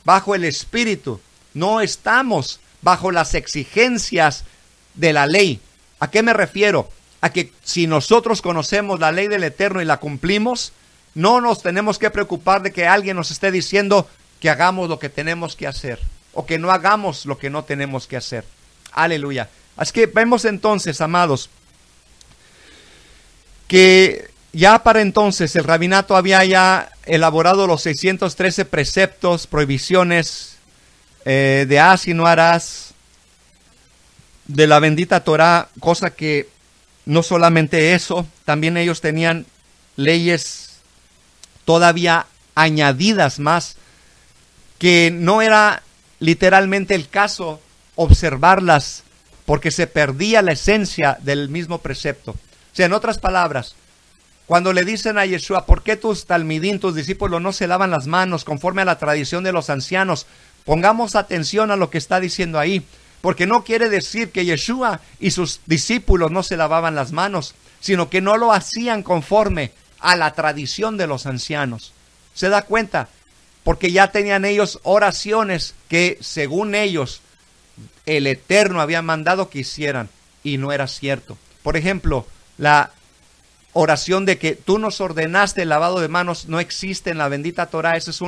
bajo el Espíritu, no estamos bajo las exigencias de la ley. ¿A qué me refiero? A que si nosotros conocemos la ley del Eterno y la cumplimos, no nos tenemos que preocupar de que alguien nos esté diciendo que hagamos lo que tenemos que hacer, o que no hagamos lo que no tenemos que hacer. Aleluya. Así que vemos entonces, amados, que ya para entonces el rabinato había ya elaborado los 613 preceptos, prohibiciones de haz y no harás, de la bendita Torá, cosa que no solamente eso, también ellos tenían leyes todavía añadidas más, que no era literalmente el caso observarlas, porque se perdía la esencia del mismo precepto. O sea, en otras palabras, cuando le dicen a Yeshua, ¿por qué tus talmidín, tus discípulos, no se lavan las manos conforme a la tradición de los ancianos? Pongamos atención a lo que está diciendo ahí, porque no quiere decir que Yeshua y sus discípulos no se lavaban las manos, sino que no lo hacían conforme a la tradición de los ancianos. ¿Se da cuenta? Porque ya tenían ellos oraciones que, según ellos, el Eterno había mandado que hicieran, y no era cierto. Por ejemplo, la oración de que tú nos ordenaste el lavado de manos no existe en la bendita Torá. Eso es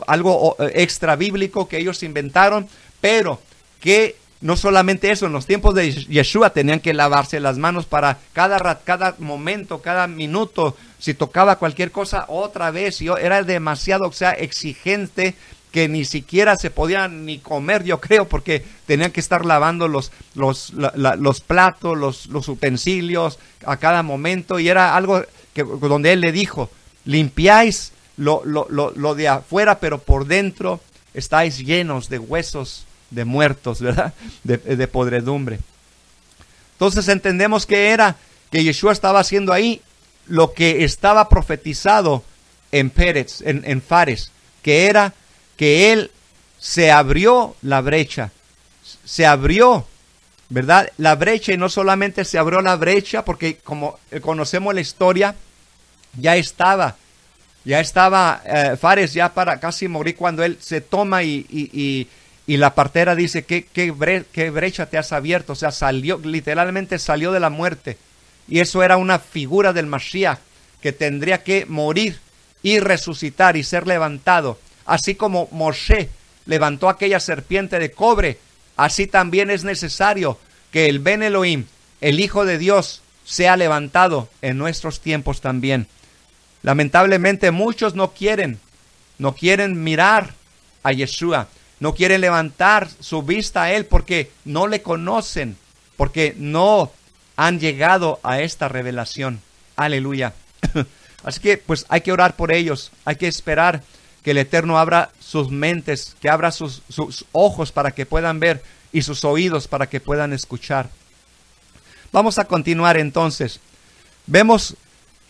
algo extra bíblico que ellos inventaron, pero que no solamente eso, en los tiempos de Yeshua tenían que lavarse las manos para cada momento, cada minuto. Si tocaba cualquier cosa, otra vez, y era demasiado, exigente, que ni siquiera se podían ni comer, yo creo, porque tenían que estar lavando los platos, los utensilios a cada momento, y era algo donde él le dijo, limpiáis lo de afuera, pero por dentro estáis llenos de huesos de muertos, ¿verdad? De podredumbre. Entonces entendemos que Yeshua estaba haciendo ahí lo que estaba profetizado en Fares, que era que él se abrió la brecha, se abrió, ¿verdad? La brecha, y no solamente se abrió la brecha, porque como conocemos la historia, ya estaba Fares ya para casi morir cuando él se toma y la partera dice, ¿qué brecha te has abierto? O sea, literalmente salió de la muerte. Y eso era una figura del Mashiach, que tendría que morir y resucitar y ser levantado. Así como Moshe levantó aquella serpiente de cobre, así también es necesario que el Ben Elohim, el Hijo de Dios, sea levantado en nuestros tiempos también. Lamentablemente muchos no quieren mirar a Yeshua, no quieren levantar su vista a Él porque no le conocen, porque no han llegado a esta revelación. Aleluya. Así que pues hay que orar por ellos, hay que esperar que el Eterno abra sus mentes, que abra sus ojos para que puedan ver y sus oídos para que puedan escuchar. Vamos a continuar entonces. Vemos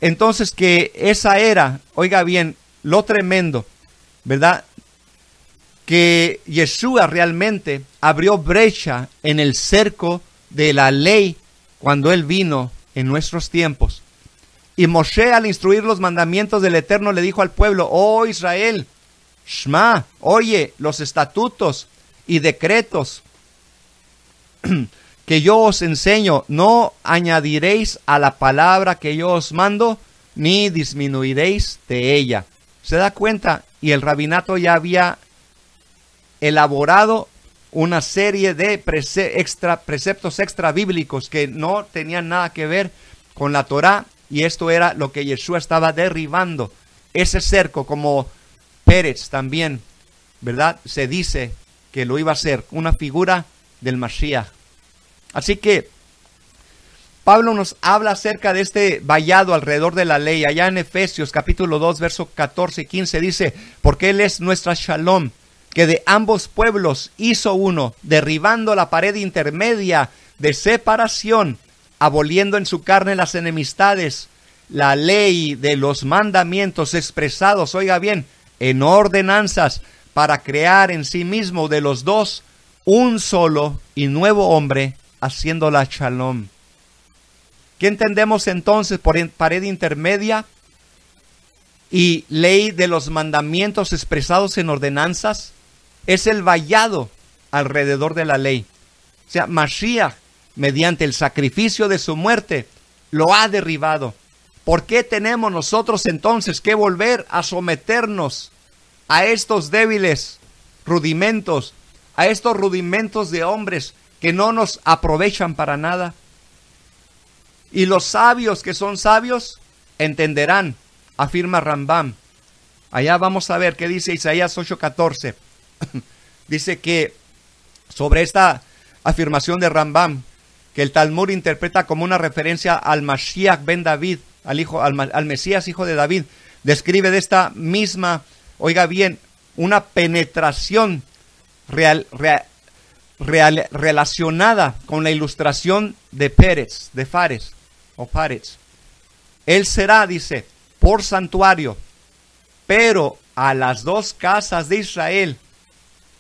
entonces que esa era, oiga bien, lo tremendo, ¿verdad? Que Yeshua realmente abrió brecha en el cerco de la ley cuando Él vino en nuestros tiempos. Y Moshe, al instruir los mandamientos del Eterno, le dijo al pueblo, oh Israel, Shma, oye los estatutos y decretos que yo os enseño, no añadiréis a la palabra que yo os mando, ni disminuiréis de ella. ¿Se da cuenta? Y el rabinato ya había elaborado una serie de preceptos extra bíblicos que no tenían nada que ver con la Torá, y esto era lo que Yeshua estaba derribando. Ese cerco, como Pérez también, ¿verdad? Se dice que lo iba a hacer, una figura del Mashiach. Así que Pablo nos habla acerca de este vallado alrededor de la ley. Allá en Efesios capítulo 2, versos 14 y 15 dice, porque Él es nuestra Shalom, que de ambos pueblos hizo uno, derribando la pared intermedia de separación, aboliendo en su carne las enemistades, la ley de los mandamientos expresados, oiga bien, en ordenanzas, para crear en sí mismo de los dos un solo y nuevo hombre, haciendo la Shalom. ¿Qué entendemos entonces por pared intermedia y ley de los mandamientos expresados en ordenanzas? Es el vallado alrededor de la ley. O sea, Mashiach, mediante el sacrificio de su muerte, lo ha derribado. ¿Por qué tenemos nosotros entonces que volver a someternos a estos débiles rudimentos, a estos rudimentos de hombres que no nos aprovechan para nada? Y los sabios que son sabios entenderán, afirma Rambam. Allá vamos a ver qué dice Isaías 8:14. Dice que sobre esta afirmación de Rambam, que el Talmud interpreta como una referencia al Mashiach ben David, al Mesías hijo de David, describe de esta misma, oiga bien, una penetración relacionada con la ilustración de Pérez, de Fares o Párez. Él será, dice, por santuario, pero a las dos casas de Israel,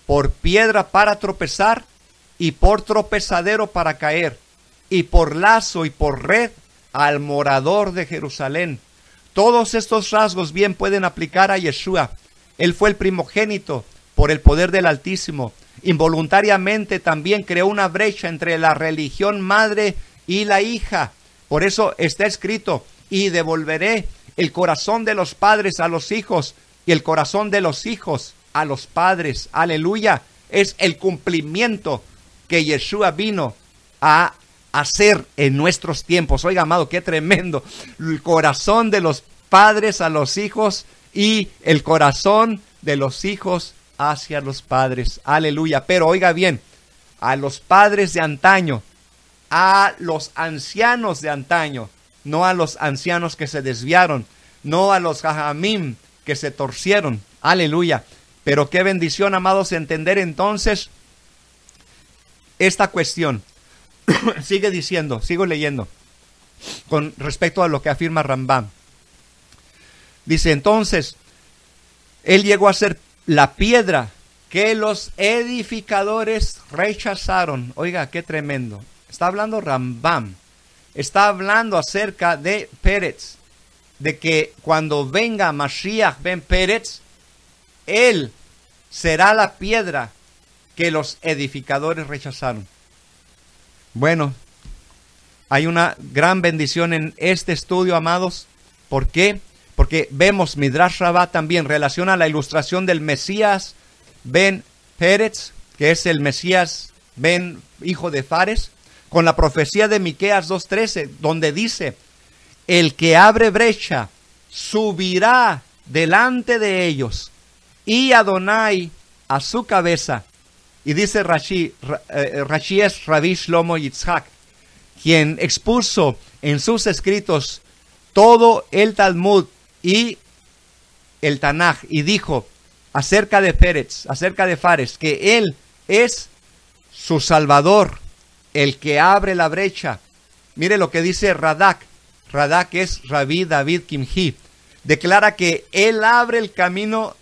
por piedra para tropezar y por tropezadero para caer, y por lazo y por red al morador de Jerusalén. Todos estos rasgos bien pueden aplicar a Yeshua. Él fue el primogénito por el poder del Altísimo. Involuntariamente también creó una brecha entre la religión madre y la hija. Por eso está escrito, y devolveré el corazón de los padres a los hijos y el corazón de los hijos a los padres. Aleluya. Es el cumplimiento que Yeshua vino a hacer en nuestros tiempos. Oiga, amado, qué tremendo. El corazón de los padres a los hijos y el corazón de los hijos hacia los padres. Aleluya. Pero oiga bien, a los padres de antaño, a los ancianos de antaño, no a los ancianos que se desviaron, no a los jajamim que se torcieron. Aleluya. Pero qué bendición, amados, entender entonces esta cuestión. Sigue diciendo, sigo leyendo, con respecto a lo que afirma Rambam. Dice, entonces, él llegó a ser la piedra que los edificadores rechazaron. Oiga, qué tremendo. Está hablando Rambam. Está hablando acerca de Pérez, de que cuando venga Mashiach ben Pérez, él será la piedra que los edificadores rechazaron. Bueno, hay una gran bendición en este estudio, amados. ¿Por qué? Porque vemos Midrash Rabbah también relaciona la ilustración del Mesías ben Pérez, que es el Mesías ben hijo de Fares, con la profecía de Miqueas 2:13, donde dice, el que abre brecha subirá delante de ellos, y Adonai a su cabeza. Y dice Rashi es Rabbi Shlomo Yitzhak, quien expuso en sus escritos todo el Talmud y el Tanaj, y dijo acerca de Pérez, acerca de Fares, que él es su salvador, el que abre la brecha. Mire lo que dice Radak. Radak es Rabbi David Kimhi. Declara que él abre el camino,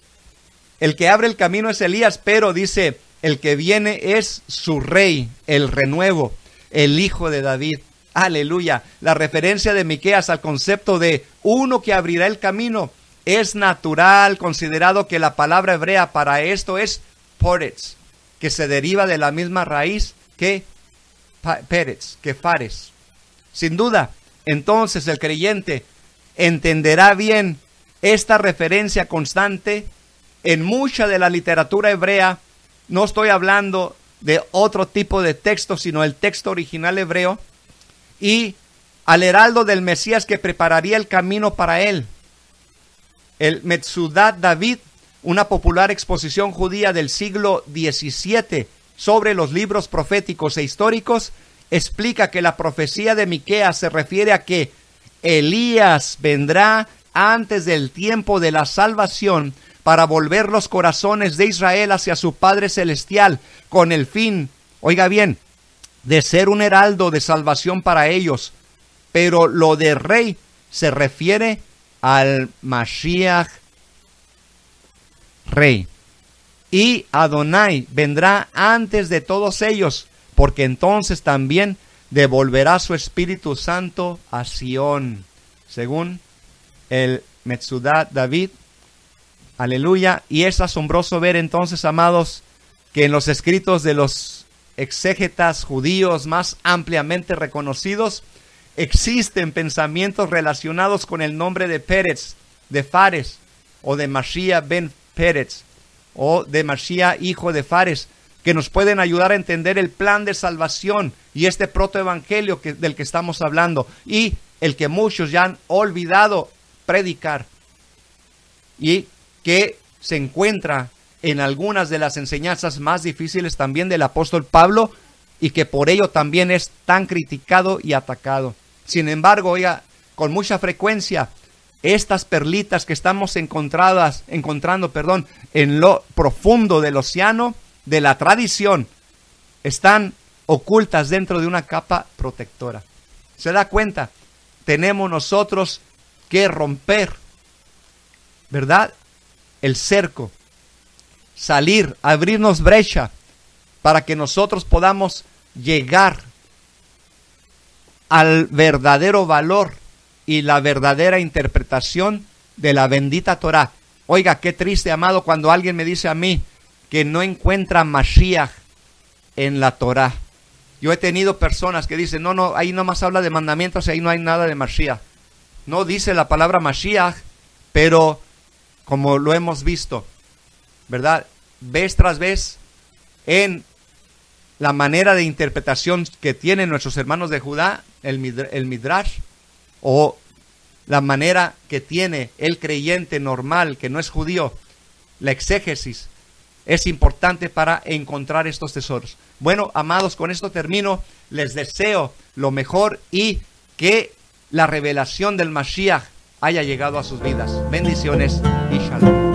el que abre el camino es Elías, pero dice, el que viene es su rey, el renuevo, el hijo de David. Aleluya. La referencia de Miqueas al concepto de uno que abrirá el camino es natural, considerado que la palabra hebrea para esto es poretz, que se deriva de la misma raíz que peretz, que fares. Sin duda, entonces el creyente entenderá bien esta referencia constante en mucha de la literatura hebrea. No estoy hablando de otro tipo de texto, sino el texto original hebreo, y al heraldo del Mesías que prepararía el camino para él. El Metzudat David, una popular exposición judía del siglo XVII sobre los libros proféticos e históricos, explica que la profecía de Miqueas se refiere a que Elías vendrá antes del tiempo de la salvación para volver los corazones de Israel hacia su Padre Celestial, con el fin, oiga bien, de ser un heraldo de salvación para ellos. Pero lo de rey se refiere al Mashiach rey. Y Adonai vendrá antes de todos ellos, porque entonces también devolverá su Espíritu Santo a Sión, según el Metzudat David. Aleluya. Y es asombroso ver entonces, amados, que en los escritos de los exégetas judíos más ampliamente reconocidos existen pensamientos relacionados con el nombre de Peretz, de Fares, o de Mashiach ben Peretz, o de Mashiach hijo de Fares, que nos pueden ayudar a entender el plan de salvación y este protoevangelio del que estamos hablando, y el que muchos ya han olvidado predicar, y que se encuentra en algunas de las enseñanzas más difíciles también del apóstol Pablo, y que por ello también es tan criticado y atacado. Sin embargo, oiga, con mucha frecuencia, estas perlitas que estamos encontrando en lo profundo del océano de la tradición, están ocultas dentro de una capa protectora. ¿Se da cuenta? Tenemos nosotros que romper, ¿verdad?, el cerco, salir, abrirnos brecha para que nosotros podamos llegar al verdadero valor y la verdadera interpretación de la bendita Torah. Oiga, qué triste, amado, cuando alguien me dice a mí que no encuentra Mashiach en la Torah. Yo he tenido personas que dicen, no, ahí nomás habla de mandamientos y ahí no hay nada de Mashiach. No dice la palabra Mashiach, pero como lo hemos visto, ¿verdad?, vez tras vez en la manera de interpretación que tienen nuestros hermanos de Judá, el Midrash, o la manera que tiene el creyente normal que no es judío, la exégesis, es importante para encontrar estos tesoros. Bueno, amados, con esto termino. Les deseo lo mejor y que la revelación del Mashiach haya llegado a sus vidas. Bendiciones y shalom.